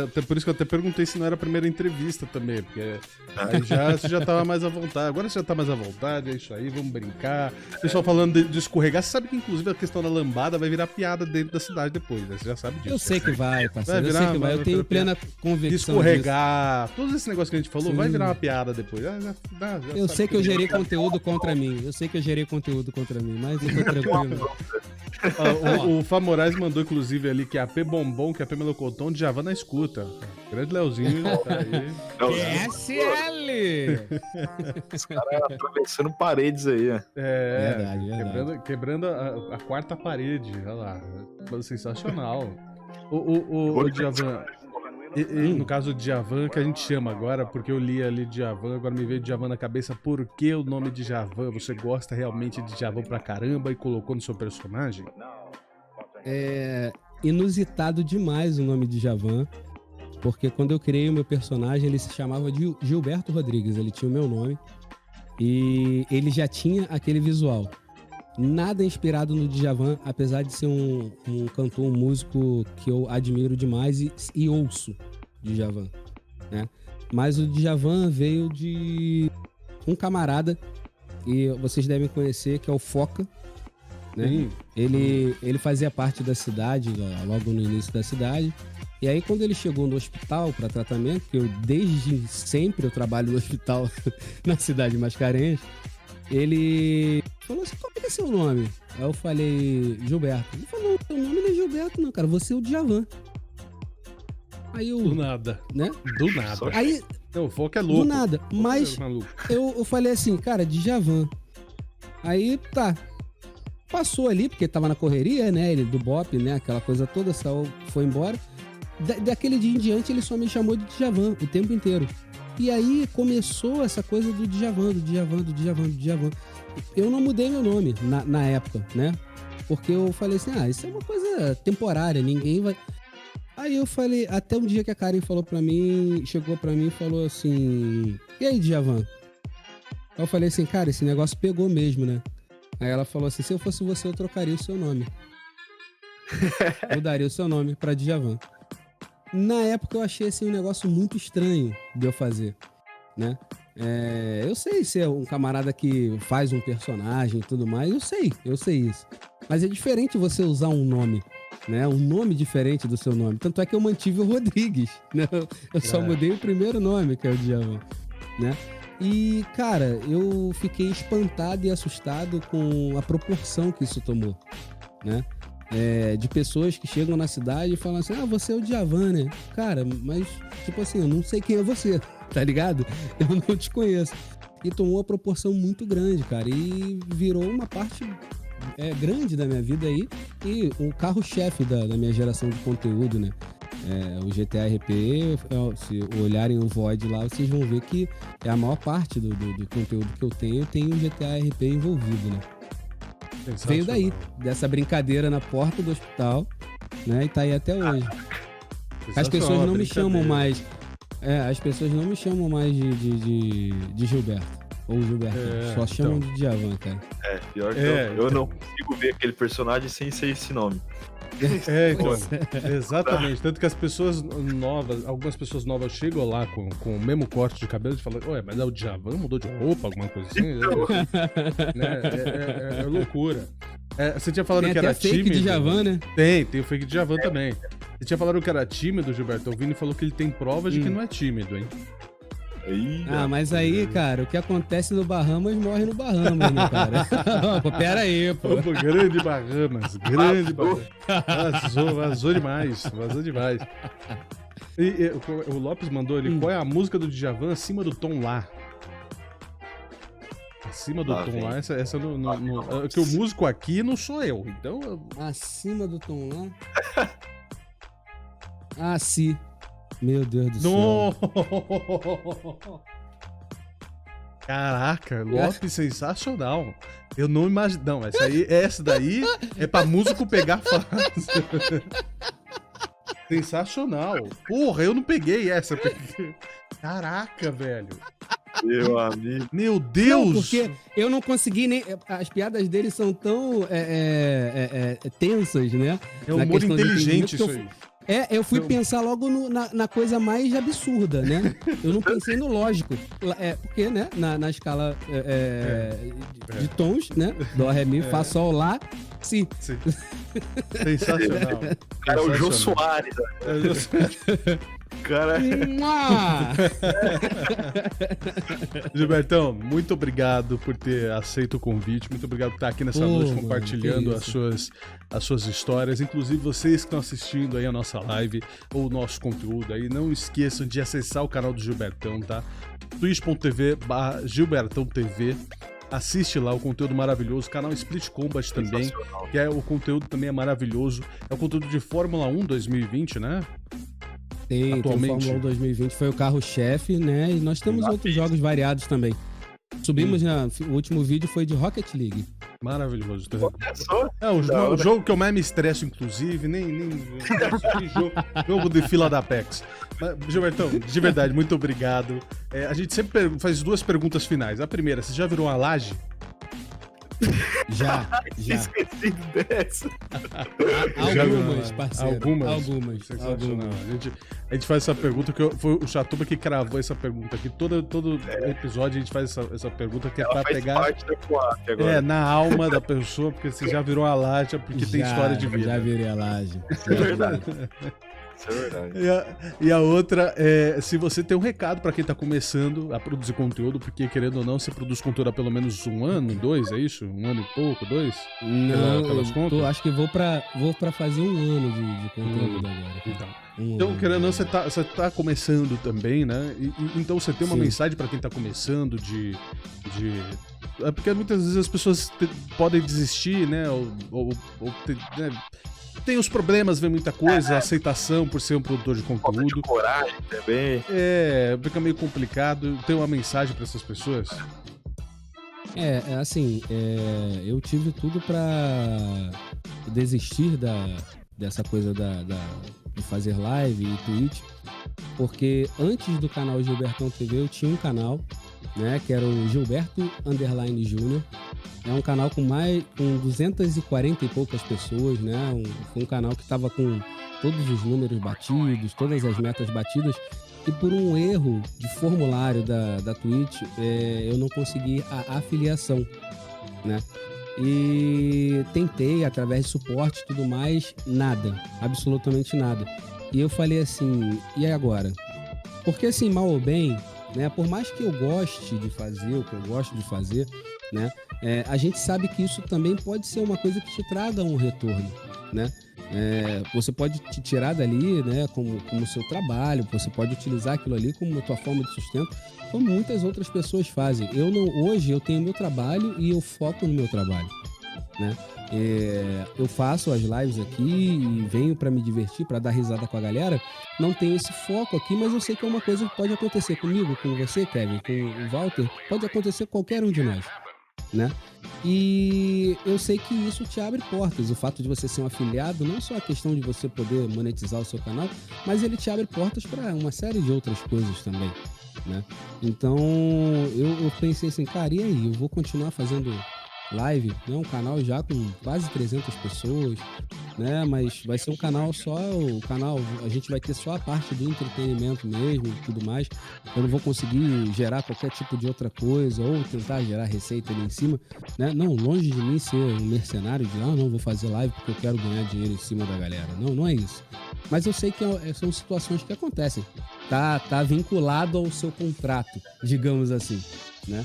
Até por isso que eu até perguntei se não era a primeira entrevista também, porque aí você já tava mais à vontade. Agora você já tá mais à vontade, é isso aí, vamos brincar. O pessoal falando de escorregar, você sabe que inclusive a questão da lambada vai virar piada dentro da cidade depois, né? Você já sabe disso. Eu sei que vai, parceiro, eu sei que vai. Eu tenho plena convicção escorregar, todos esses negócios que a gente falou, vai virar uma piada depois. Eu sei que eu gerei conteúdo contra mim, mas eu tô tranquilo. O Fá Moraes mandou, inclusive, ali que a AP Bombom, que a AP Melocotão de Javan na escuta. Grande Leozinho, tá aí. SL! Esse cara atravessando paredes aí, ó. Verdade. Quebrando a quarta parede, olha lá. Sensacional. O Djavan, no caso de Djavan, que a gente chama agora, porque eu li ali Djavan, agora me veio Djavan na cabeça, por que o nome de Djavan? Você gosta realmente de Djavan pra caramba e colocou no seu personagem? É inusitado demais o nome de Djavan, porque quando eu criei o meu personagem, ele se chamava de Gilberto Rodrigues, ele tinha o meu nome, e ele já tinha aquele visual. Nada inspirado no Djavan, apesar de ser um cantor, um músico que eu admiro demais e ouço Djavan, né? Mas o Djavan veio de um camarada que vocês devem conhecer, que é o Foca, né? Ele fazia parte da cidade, logo no início da cidade. E aí, quando ele chegou no hospital para tratamento, que eu desde sempre eu trabalho no hospital na cidade de Mascarenhas, ele falou assim, como é que é seu nome? Aí eu falei, Gilberto. Ele falou, seu nome não é Gilberto não, cara, você é o Djavan. Aí eu... Do nada. Né? Do nada. Aí... O Foco é louco. Do nada, mas eu falei assim, cara, Djavan. Aí, tá. Passou ali, porque tava na correria, né, ele do Bop, né, aquela coisa toda, saiu, foi embora. Daquele dia em diante, ele só me chamou de Djavan o tempo inteiro. E aí começou essa coisa do Djavan. Eu não mudei meu nome na época, né? Porque eu falei assim, isso é uma coisa temporária, ninguém vai... Aí eu falei, até um dia que a Karen chegou pra mim e falou assim, e aí, Djavan? Aí eu falei assim, cara, esse negócio pegou mesmo, né? Aí ela falou assim, se eu fosse você, eu trocaria o seu nome. Eu daria o seu nome pra Djavan. Na época eu achei assim um negócio muito estranho de eu fazer, né? Eu sei ser um camarada que faz um personagem e tudo mais, eu sei isso. Mas é diferente você usar um nome, né? Um nome diferente do seu nome. Tanto é que eu mantive o Rodrigues, né? Eu só mudei o primeiro nome, que é o Djavan, né? E, cara, eu fiquei espantado e assustado com a proporção que isso tomou, né? De pessoas que chegam na cidade e falam assim, você é o Djavan, né? Cara, mas, tipo assim, eu não sei quem é você. tá ligado? Eu não te conheço. E tomou uma proporção muito grande, cara, e virou uma parte grande da minha vida aí, e o carro-chefe da minha geração de conteúdo, né? O GTA RP, se olharem o Void lá, vocês vão ver que é a maior parte do conteúdo que eu tenho, tem o GTA RP envolvido, né? Veio daí, dessa brincadeira na porta do hospital, né? E tá aí até hoje. As pessoas não me chamam mais. As pessoas não me chamam mais de Gilberto. Ou Gilberto. Só chamam de Djavan, cara. Pior que eu não consigo ver aquele personagem sem ser esse nome. Então, exatamente. Tanto que as pessoas novas, algumas pessoas novas chegam lá com o mesmo corte de cabelo e falam, ué, mas é o Djavan, mudou de roupa, alguma coisa assim? É loucura. Você tinha falado que era tímido. Tem fake Djavan, né? Tem o fake Djavan também. Você tinha falado que era tímido, Gilberto. O Vini falou que ele tem provas de que não é tímido, hein? Mas aí, cara, o que acontece no Bahamas morre no Bahamas, né, cara? Pô, pera aí, pô. Grande Bahamas, grande Bahamas. Vazou demais. E o Lopes mandou ali, qual é a música do Djavan acima do tom lá? Acima do tom lá, essa não, que o músico aqui não sou eu, então... Acima do tom lá? Sim. Meu Deus do céu. Caraca, Lopes sensacional. Eu não imagino. Não, essa daí é pra músico pegar fácil. Sensacional. Porra, eu não peguei essa. Caraca, velho. Meu amigo. Meu Deus! Não, porque eu não consegui nem... As piadas dele são tão tensas, né? É um humor inteligente isso aí. Eu fui pensar logo na coisa mais absurda, né? Eu não pensei no lógico. Porque, né? Na escala de tons, né? Dó, ré, mi, fá, sol, lá, si. Sensacional. Cara, o Jô Soares. Cara. Gilbertão, muito obrigado por ter aceito o convite. Muito obrigado por estar aqui nessa noite compartilhando as suas histórias. Inclusive, vocês que estão assistindo aí a nossa live ou o nosso conteúdo aí, não esqueçam de acessar o canal do Gilbertão, tá? twitch.tv/GilbertãoTV. Assiste lá o conteúdo maravilhoso, canal Split Combat também, que o conteúdo também é maravilhoso. É o conteúdo de Fórmula 1 2020, né? Tem o Fórmula 1 2020 foi o carro-chefe, né? E nós temos outros jogos variados também. Subimos, o último vídeo foi de Rocket League. Maravilhoso. O jogo que eu mais me estresso, inclusive, nem jogo de fila da Apex. Mas, Gilbertão, de verdade, muito obrigado. A gente sempre faz 2 perguntas finais. A primeira, você já virou uma laje? Já. Esqueci dessa. Algumas, parceiro. Algumas. A gente faz essa pergunta, que foi o Chatuba que cravou essa pergunta aqui. Todo episódio a gente faz essa pergunta que é pra pegar parte da coate agora. Na alma da pessoa, porque você já virou a laje, porque tem história de vida. Já virei a laje. É verdade. Isso é verdade. E a outra é se você tem um recado pra quem tá começando a produzir conteúdo, porque querendo ou não, você produz conteúdo há pelo menos 1 ano, 2, é isso? 1 ano e pouco, 2? Não, acho que vou pra fazer 1 ano de conteúdo agora. Então, querendo ou não, você tá começando também, né? Então você tem uma mensagem pra quem tá começando É porque muitas vezes as pessoas podem desistir, né? Ou né? Tem os problemas, vem muita coisa, aceitação por ser um produtor de conteúdo. Falta de coragem também. Fica meio complicado. Tem uma mensagem pra essas pessoas? Assim, eu tive tudo pra desistir dessa coisa de fazer live e Twitch, porque antes do canal Gilbertão TV eu tinha um canal, né, que era o Gilberto _Júnior. É um canal com 240 e poucas pessoas, né? Foi um canal que estava com todos os números batidos, todas as metas batidas. E por um erro de formulário da Twitch, eu não consegui a afiliação, né? E tentei através de suporte e tudo mais, nada, absolutamente nada. E eu falei assim, e agora? Porque assim, mal ou bem, né? Por mais que eu goste de fazer o que eu gosto de fazer, né? A gente sabe que isso também pode ser uma coisa que te traga um retorno, né? Você pode te tirar dali, né, como seu trabalho, você pode utilizar aquilo ali como tua forma de sustento, como muitas outras pessoas fazem. Hoje eu tenho meu trabalho e eu foco no meu trabalho, né? Eu faço as lives aqui e venho para me divertir, para dar risada com a galera. Não tenho esse foco aqui, mas eu sei que é uma coisa que pode acontecer comigo, com você, Kevin, com o Walter, pode acontecer com qualquer um de nós, né? E eu sei que isso te abre portas. O fato de você ser um afiliado, não só a questão de você poder monetizar o seu canal, mas ele te abre portas para uma série de outras coisas também, né? Então eu pensei assim, cara, e aí? Eu vou continuar fazendo live, né? Um canal já com quase 300 pessoas, né? Mas vai ser um canal a gente vai ter só a parte do entretenimento mesmo e tudo mais. Eu não vou conseguir gerar qualquer tipo de outra coisa ou tentar gerar receita ali em cima, né? Não, longe de mim ser um mercenário de não vou fazer live porque eu quero ganhar dinheiro em cima da galera. Não é isso. Mas eu sei que são situações que acontecem. Tá vinculado ao seu contrato, digamos assim, né?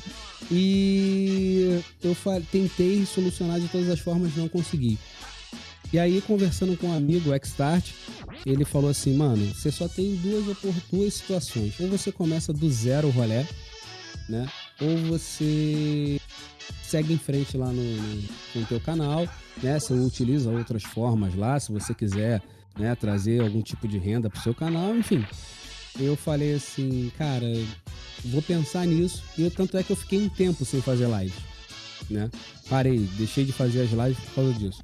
E eu tentei solucionar de todas as formas, não consegui. E aí, conversando com um amigo, o Xstart, ele falou assim, mano, você só tem duas situações. Ou você começa do zero o rolê, né? Ou você segue em frente lá no teu canal, né? Você utiliza outras formas lá, se você quiser, né, trazer algum tipo de renda pro seu canal, enfim. Eu falei assim, cara, vou pensar nisso. E tanto é que eu fiquei um tempo sem fazer live, né? Parei, deixei de fazer as lives por causa disso.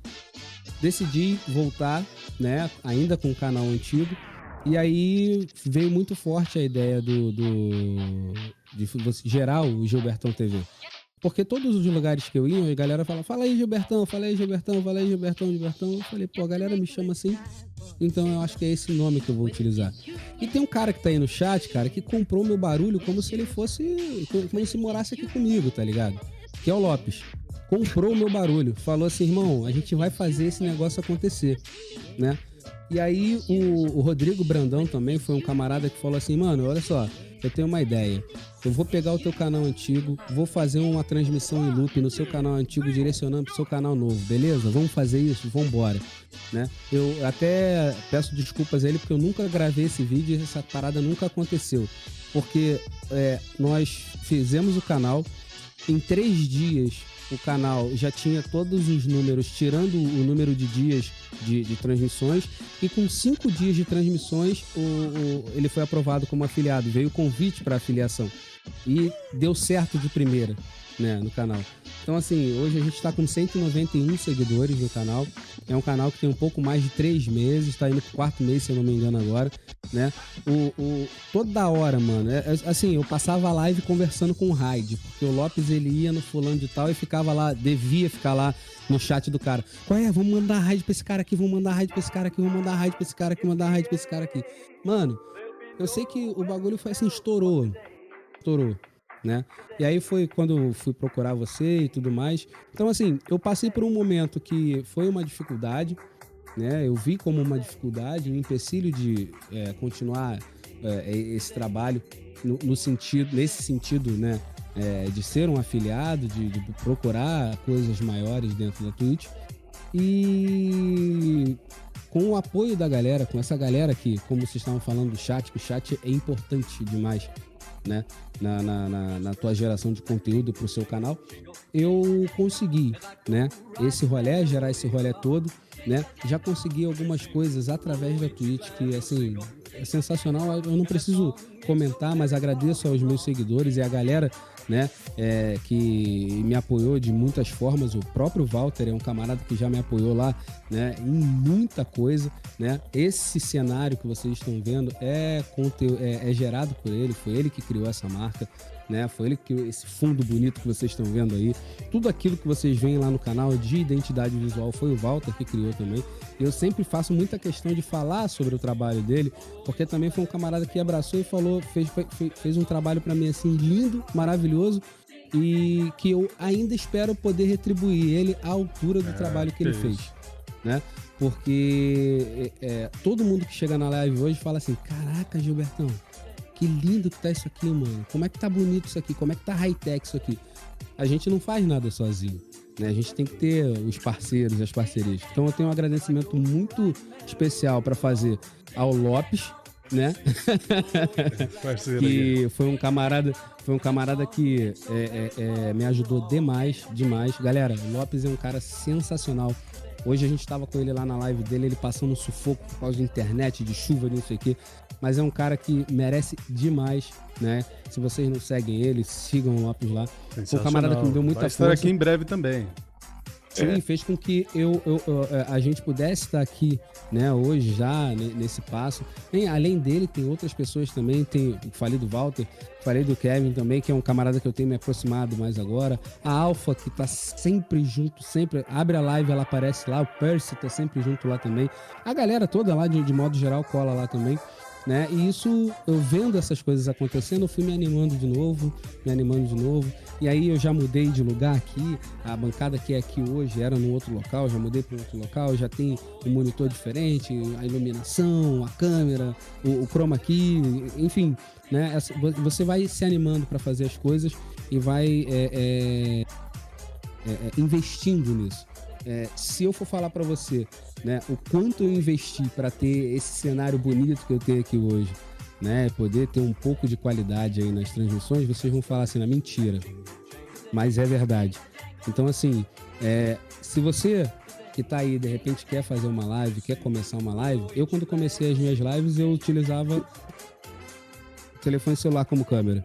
Decidi voltar, né, ainda com o canal antigo. E aí veio muito forte a ideia de gerar o Gilbertão TV. Porque todos os lugares que eu ia, a galera falava, fala aí Gilbertão, fala aí Gilbertão, fala aí Gilbertão. Eu falei, pô, a galera me chama assim, então eu acho que é esse nome que eu vou utilizar. E tem um cara que tá aí no chat, cara, que comprou meu barulho como se ele fosse, como se morasse aqui comigo, tá ligado? Que é o Lopes. Comprou o meu barulho, falou assim, irmão, a gente vai fazer esse negócio acontecer, né? E aí o Rodrigo Brandão também foi um camarada que falou assim, mano, olha só, eu tenho uma ideia. Eu vou pegar o teu canal antigo, vou fazer uma transmissão em loop no seu canal antigo, direcionando pro seu canal novo, beleza? Vamos fazer isso? Vambora, né? Eu até peço desculpas a ele, porque eu nunca gravei esse vídeo e essa parada nunca aconteceu. Porque nós fizemos o canal, em 3 dias o canal já tinha todos os números, tirando o número de dias de transmissões, e com 5 dias de transmissões ele foi aprovado como afiliado, veio o convite para afiliação e deu certo de primeira, né, no canal. Então assim, hoje a gente está com 191 seguidores no canal, é um canal que tem um pouco mais de 3 meses, está indo pro 4º mês, se eu não me engano agora, né? Toda hora, mano, assim, eu passava a live conversando com o Raid, porque o Lopes ele ia no fulano de tal e ficava lá, devia ficar lá no chat do cara. Qual é? Vamos mandar raid pra esse cara aqui, vamos mandar raid pra esse cara aqui, vamos mandar raid pra esse cara aqui, mandar raid pra esse cara aqui. Mano, eu sei que o bagulho foi assim, estourou, né? E aí foi quando eu fui procurar você e tudo mais. Então assim, eu passei por um momento que foi uma dificuldade, né? Eu vi como uma dificuldade, um empecilho de continuar esse trabalho nesse sentido, né? De ser um afiliado, de procurar coisas maiores dentro da Twitch. E com o apoio da galera, com essa galera que, como vocês estavam falando do chat, que o chat é importante demais, né? Na tua geração de conteúdo pro seu canal, eu consegui, né? Gerar esse rolê todo, né? Já consegui algumas coisas através da Twitch que, assim, é sensacional. Eu não preciso comentar, mas agradeço aos meus seguidores e a galera, né, que me apoiou de muitas formas. O próprio Walter é um camarada que já me apoiou lá, né, em muita coisa, né? Esse cenário que vocês estão vendo é gerado por ele, foi ele que criou essa marca, né? Foi ele que criou esse fundo bonito que vocês estão vendo aí. Tudo aquilo que vocês veem lá no canal de identidade visual foi o Walter que criou também. Eu sempre faço muita questão de falar sobre o trabalho dele, porque também foi um camarada que abraçou e falou, fez um trabalho para mim assim lindo, maravilhoso, e que eu ainda espero poder retribuir ele à altura do trabalho que ele fez, né? Porque todo mundo que chega na live hoje fala assim, caraca, Gilbertão, que lindo que tá isso aqui, mano. Como é que tá bonito isso aqui? Como é que tá high-tech isso aqui? A gente não faz nada sozinho, né? A gente tem que ter os parceiros, as parcerias. Então eu tenho um agradecimento muito especial para fazer ao Lopes, né? Que foi um camarada que me ajudou demais. Galera, o Lopes é um cara sensacional. Hoje a gente estava com ele lá na live dele, ele passando sufoco por causa de internet, de chuva, não sei o quê. Mas é um cara que merece demais, né? Se vocês não seguem ele, sigam o Lopes lá. Foi um camarada que me deu muita força. Vai estar aqui em breve também. Sim, fez com que a gente pudesse estar aqui, né, hoje já, nesse passo. Além dele, tem outras pessoas também. Falei do Walter, falei do Kevin também, que é um camarada que eu tenho me aproximado mais agora. A Alfa, que tá sempre junto, sempre abre a live, ela aparece lá. O Percy tá sempre junto lá também. A galera toda lá, de modo geral, cola lá também. Né? E isso, eu vendo essas coisas acontecendo, eu fui me animando de novo. E aí eu já mudei de lugar aqui, a bancada que é aqui hoje era num outro local, já mudei para um outro local, já tem um monitor diferente, a iluminação, a câmera, o chroma key, enfim, né? Você vai se animando para fazer as coisas e vai investindo nisso. Se eu for falar para você, né, o quanto eu investi para ter esse cenário bonito que eu tenho aqui hoje, né, poder ter um pouco de qualidade aí nas transmissões, vocês vão falar assim, mentira, mas é verdade. Então, assim, se você que tá aí, de repente, quer fazer uma live, quer começar uma live, eu quando comecei as minhas lives, eu utilizava o telefone celular como câmera.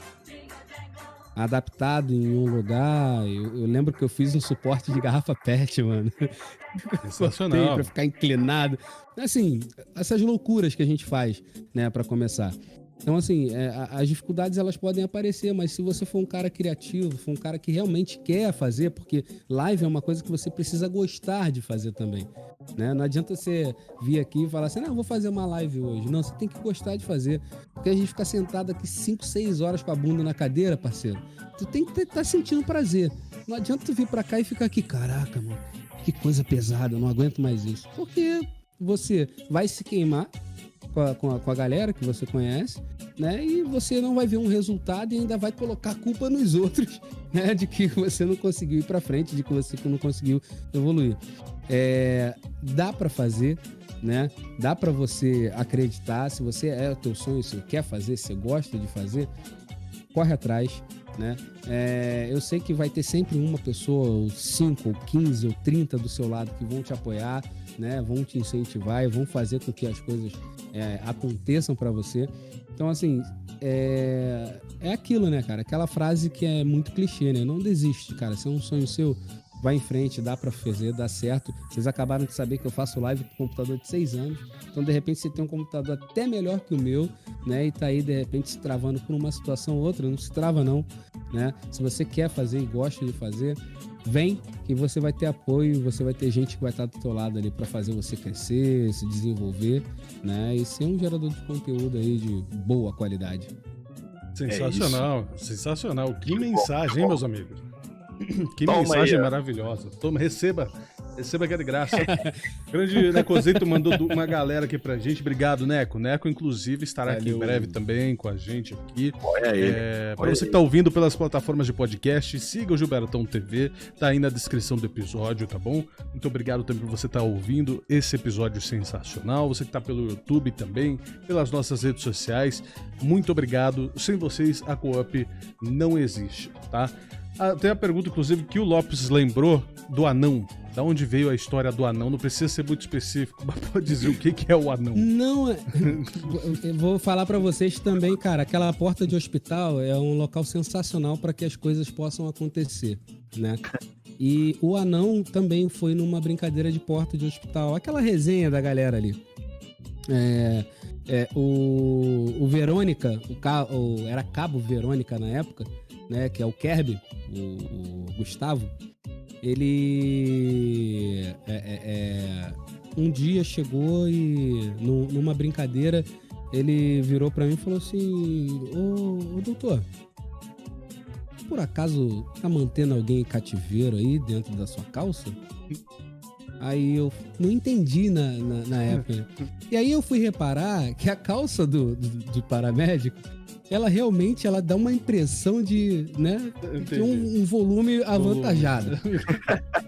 Adaptado em um lugar. Eu lembro que eu fiz um suporte de garrafa PET, mano. Sensacional. Pra ficar inclinado. Assim, essas loucuras que a gente faz, né, pra começar. Então, assim, as dificuldades elas podem aparecer, mas se você for um cara criativo, for um cara que realmente quer fazer, porque live é uma coisa que você precisa gostar de fazer também, né? Não adianta você vir aqui e falar assim, não, vou fazer uma live hoje. Não, você tem que gostar de fazer, porque a gente fica sentado aqui 5, 6 horas com a bunda na cadeira, parceiro. Tu tem que estar sentindo prazer. Não adianta tu vir pra cá e ficar aqui, caraca, mano, que coisa pesada, eu não aguento mais isso. Porque você vai se queimar com a galera que você conhece, né? E você não vai ver um resultado e ainda vai colocar a culpa nos outros, né? De que você não conseguiu ir pra frente, de que você não conseguiu evoluir. Dá pra fazer, né? Dá pra você acreditar. Se você o teu sonho, se você quer fazer, se você gosta de fazer, corre atrás, né? Eu sei que vai ter sempre uma pessoa, ou 5, ou 15, ou 30 do seu lado que vão te apoiar, né? Vão te incentivar e vão fazer com que as coisas aconteçam para você. Então, assim, é aquilo, né, cara? Aquela frase que é muito clichê, né? Não desiste, cara. Se é um sonho seu, vai em frente, dá pra fazer, dá certo. Vocês acabaram de saber que eu faço live com um computador de 6 anos. Então, de repente, você tem um computador até melhor que o meu, né? E tá aí, de repente, se travando por uma situação ou outra. Não se trava, não, né? Se você quer fazer e gosta de fazer, vem que você vai ter apoio, você vai ter gente que vai estar do teu lado ali para fazer você crescer, se desenvolver, né? E ser um gerador de conteúdo aí de boa qualidade. Sensacional, sensacional. Que mensagem, hein, meus amigos? Que mensagem maravilhosa. Toma, receba que é de graça. Grande Necozito mandou uma galera aqui pra gente. Obrigado, Neco. Neco, inclusive, estará aqui em breve também com a gente aqui. Pra você que tá ouvindo pelas plataformas de podcast, siga o Gilbertão TV. Tá aí na descrição do episódio, tá bom? Muito obrigado também por você estar ouvindo esse episódio sensacional. Você que tá pelo YouTube também, pelas nossas redes sociais. Muito obrigado. Sem vocês, a Co-op não existe, tá? Tem a pergunta, inclusive, que o Lopes lembrou do anão. Da onde veio a história do anão? Não precisa ser muito específico, mas pode dizer o que é o anão. Não, eu vou falar pra vocês também, cara. Aquela porta de hospital é um local sensacional para que as coisas possam acontecer, né? E o anão também foi numa brincadeira de porta de hospital. Aquela resenha da galera ali. O Verônica, era Cabo Verônica na época, né? Que é o Kirby, o Gustavo. Ele um dia chegou e numa brincadeira ele virou pra mim e falou assim: ô doutor, por acaso tá mantendo alguém em cativeiro aí dentro da sua calça? Aí eu não entendi na época. E aí eu fui reparar que a calça de paramédico, ela realmente dá uma impressão de, né, de um volume avantajado.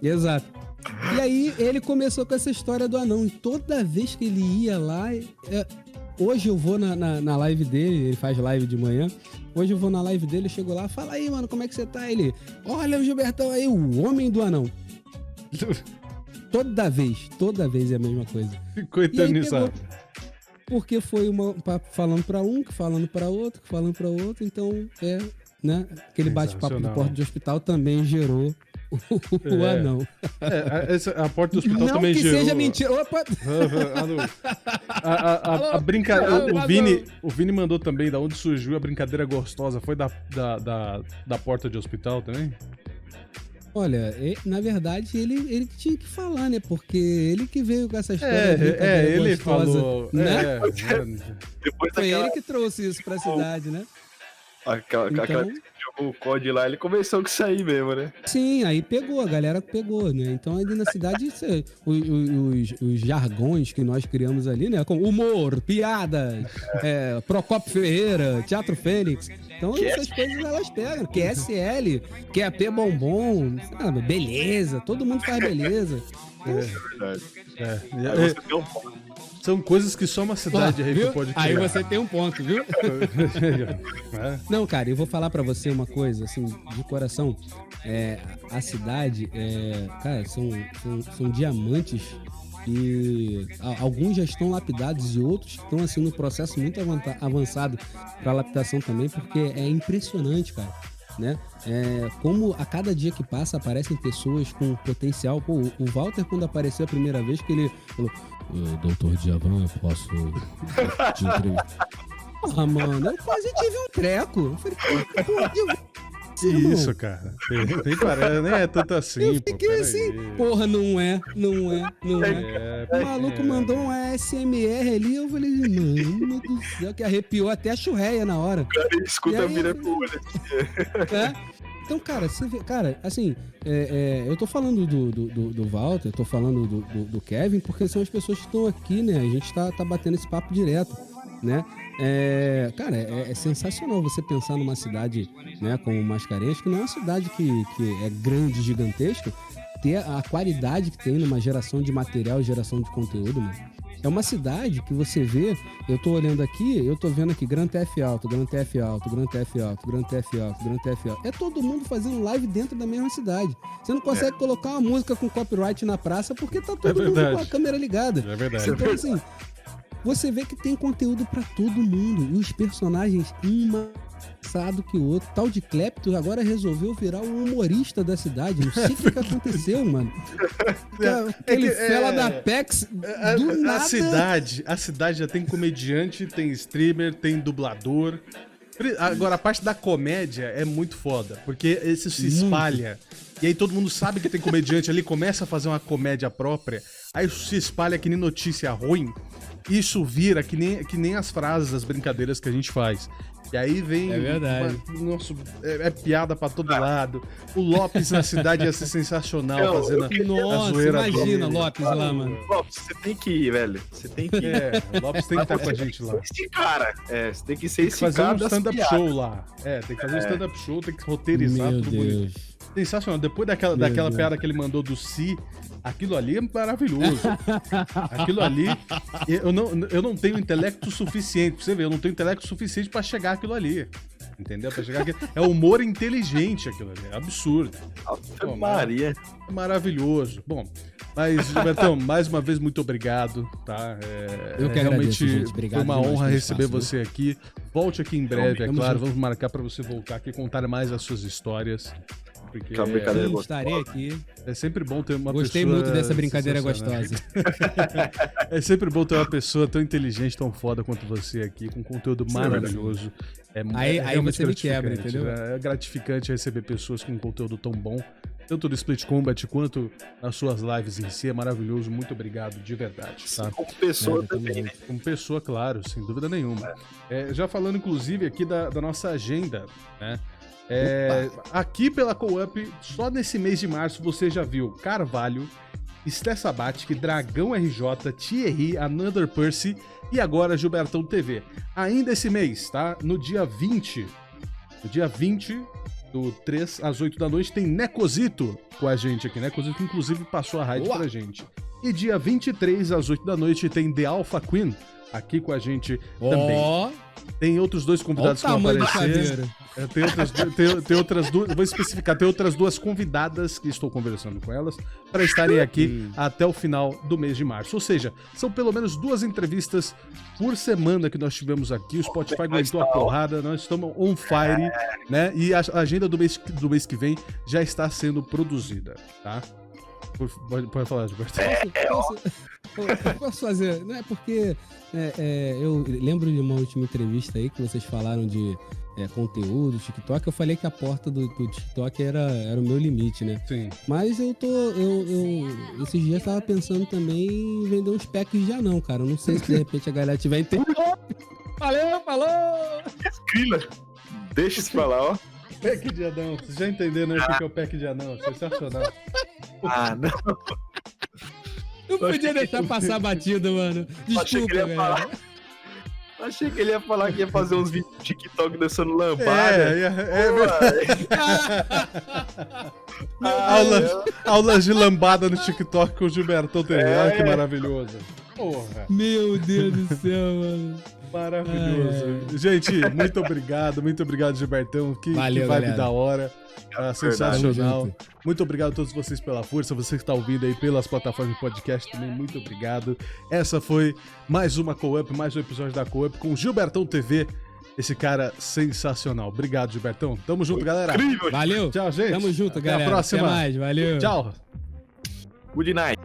Exato. E aí ele começou com essa história do anão. E toda vez que ele ia lá... Hoje eu vou na live dele, ele faz live de manhã. Hoje eu vou na live dele, eu chego lá, fala aí, mano, como é que você tá? Ele, olha o Gilbertão aí, o homem do anão. Toda vez é a mesma coisa. Ficou eternizado. Porque foi falando pra um, falando pra outro, então né? Aquele bate-papo do porta de hospital também gerou o anão. A porta do hospital não também gerou... Não que seja mentira. Opa! A brincadeira... O Vini mandou também da onde surgiu a brincadeira gostosa. Foi da porta de hospital também? Olha, na verdade, ele tinha que falar, né? Porque ele que veio com essa história. Ele gostosa, falou. Né? Foi ele que trouxe isso pra cidade, né? Aquela que jogou o COD lá, ele começou com isso aí mesmo, né? Sim, aí pegou, a galera pegou, né? Então ali na cidade, os jargões que nós criamos ali, né? Como humor, piadas, Procopio Ferreira, Teatro Fênix. Então essas coisas elas pegam. QSL, QAP Bombom, sabe? Beleza, todo mundo faz beleza. É verdade. Aí você tem um ponto. São coisas que só uma cidade pode criar. Aí você tem um ponto, viu? Não, cara, eu vou falar pra você uma coisa, assim, de coração. A cidade, cara, são diamantes e alguns já estão lapidados e outros estão, assim, no processo muito avançado pra lapidação também, porque é impressionante, cara. Né? Como a cada dia que passa aparecem pessoas com potencial. Pô, o Walter, quando apareceu a primeira vez, que ele falou: Doutor Djavan, eu posso te entrevistar? Ah, mano, eu quase tive um treco. Eu falei, porra, que isso, cara? Nem parece, nem é tanto assim. Eu fiquei assim, porra, não é. O maluco mandou um ASMR ali, eu falei, mano, meu Deus do céu, que arrepiou até a churreia na hora. O cara escuta a mira pro olho. Então, cara, você vê, cara, assim, eu tô falando do Walter, eu tô falando do Kevin, porque são as pessoas que estão aqui, né? A gente tá batendo esse papo direto, né? Cara, é sensacional você pensar numa cidade, né, como Mascarenhas, que não é uma cidade que é grande, gigantesca, ter a qualidade que tem numa geração de material e geração de conteúdo, mano. É uma cidade que você vê, eu tô olhando aqui, eu tô vendo aqui Gran TF Alto, Gran TF Alto, Gran TF Alto, Gran TF Alto, Gran TF Alto. É todo mundo fazendo live dentro da mesma cidade. Você não consegue colocar uma música com copyright na praça porque tá todo mundo com a câmera ligada. É verdade. Então, assim, você vê que tem conteúdo pra todo mundo. E os personagens, um engraçado que o outro. Tal de Clepto agora resolveu virar o humorista da cidade. Não sei o que aconteceu, mano. Aquele fela da Pex, do nada... A cidade já tem comediante, tem streamer, tem dublador. Agora, a parte da comédia é muito foda, porque isso se espalha. E aí todo mundo sabe que tem comediante ali, começa a fazer uma comédia própria, aí isso se espalha que nem notícia ruim. Isso vira que nem as frases, as brincadeiras que a gente faz. E aí vem... É verdade. Nossa, é piada pra todo lado. O Lopes na cidade ia ser sensacional fazendo a zoeira. Imagina, Lopes lá, mano. Lopes, você tem que ir, velho. Você tem que ir. O Lopes tem que estar com a gente lá. Esse cara. Você tem que ser esse fazer cara um stand-up show lá. Tem que fazer um stand-up show, tem que roteirizar tudo bonito. Sensacional. Depois daquela piada que ele mandou do Si, aquilo ali é maravilhoso. Aquilo ali, eu não tenho intelecto suficiente, pra você ver, eu não tenho intelecto suficiente pra chegar àquilo ali. Entendeu? Pra chegar aqui. É humor inteligente aquilo ali, é absurdo. Ave Maria. Maravilhoso. Bom, mas, Gilbertão, mais uma vez, muito obrigado, tá? Eu que realmente agradeço, gente. Obrigado, foi uma honra receber espaço, você aqui. Volte aqui em breve, é claro. Vamos marcar pra você voltar aqui e contar mais as suas histórias. Porque Sim, estarei aqui. É sempre bom ter uma Gostei pessoa... muito dessa brincadeira gostosa. É sempre bom ter uma pessoa tão inteligente, tão foda quanto você aqui, com conteúdo maravilhoso. Aí você me quebra, entendeu? É gratificante receber pessoas com conteúdo tão bom, tanto do Split Combat quanto nas suas lives em si. É maravilhoso. Muito obrigado, de verdade. Tá? Como pessoa também, né? Como pessoa, claro, sem dúvida nenhuma. Já falando, inclusive, aqui da nossa agenda, né? Aqui pela Co-Up, só nesse mês de março você já viu Carvalho, Sté Sabatic, Dragão RJ, Thierry, Another Percy e agora Gilbertão TV. Ainda esse mês, tá? No dia 20, do 3 às 8 da noite, tem Necozito com a gente aqui. Necozito, inclusive, passou a raid pra gente. E dia 23 às 8 da noite tem The Alpha Queen aqui com a gente também. Tem outros dois convidados que vão aparecer. Tem outras duas, vou especificar, tem outras duas convidadas que estou conversando com elas para estarem aqui até o final do mês de março. Ou seja, são pelo menos 2 entrevistas por semana que nós tivemos aqui. O Spotify aguentou a porrada, nós estamos on fire, né? E a agenda do mês que vem já está sendo produzida, tá? Pode falar, Gilberto. Posso fazer? Não é porque eu lembro de uma última entrevista aí que vocês falaram de conteúdo, TikTok. Eu falei que a porta do TikTok era o meu limite, né? Sim. Mas eu esses dias tava pensando também em vender uns packs de anão, cara. Eu não sei se de repente a galera tiver entendendo. Valeu, falou! Escrila. Deixa isso pra lá, ó. Pack de anão. Vocês já entenderam o que é o pack de anão? Sensacional. Ah, não. Não podia deixar passar batida, mano. Desculpa, galera. Achei que ele ia falar que ia fazer uns vídeos de TikTok dançando lambada. É verdade. Aulas de lambada no TikTok com o Gilbertão TV. Olha que maravilhoso. Porra. Meu Deus do céu, mano. Maravilhoso. Gente, muito obrigado, Gilbertão. Valeu, que vibe galera. da hora. Sensacional. Muito obrigado a todos vocês pela força. Você que está ouvindo aí pelas plataformas de podcast também, muito obrigado. Essa foi mais uma Co-Up, mais um episódio da Co-Up com o Gilbertão TV. Esse cara sensacional. Obrigado, Gilbertão. Tamo junto, galera. Incrível. Valeu. Tchau, gente. Tamo junto, Até galera. a próxima. Até mais. Valeu. Tchau. Good night.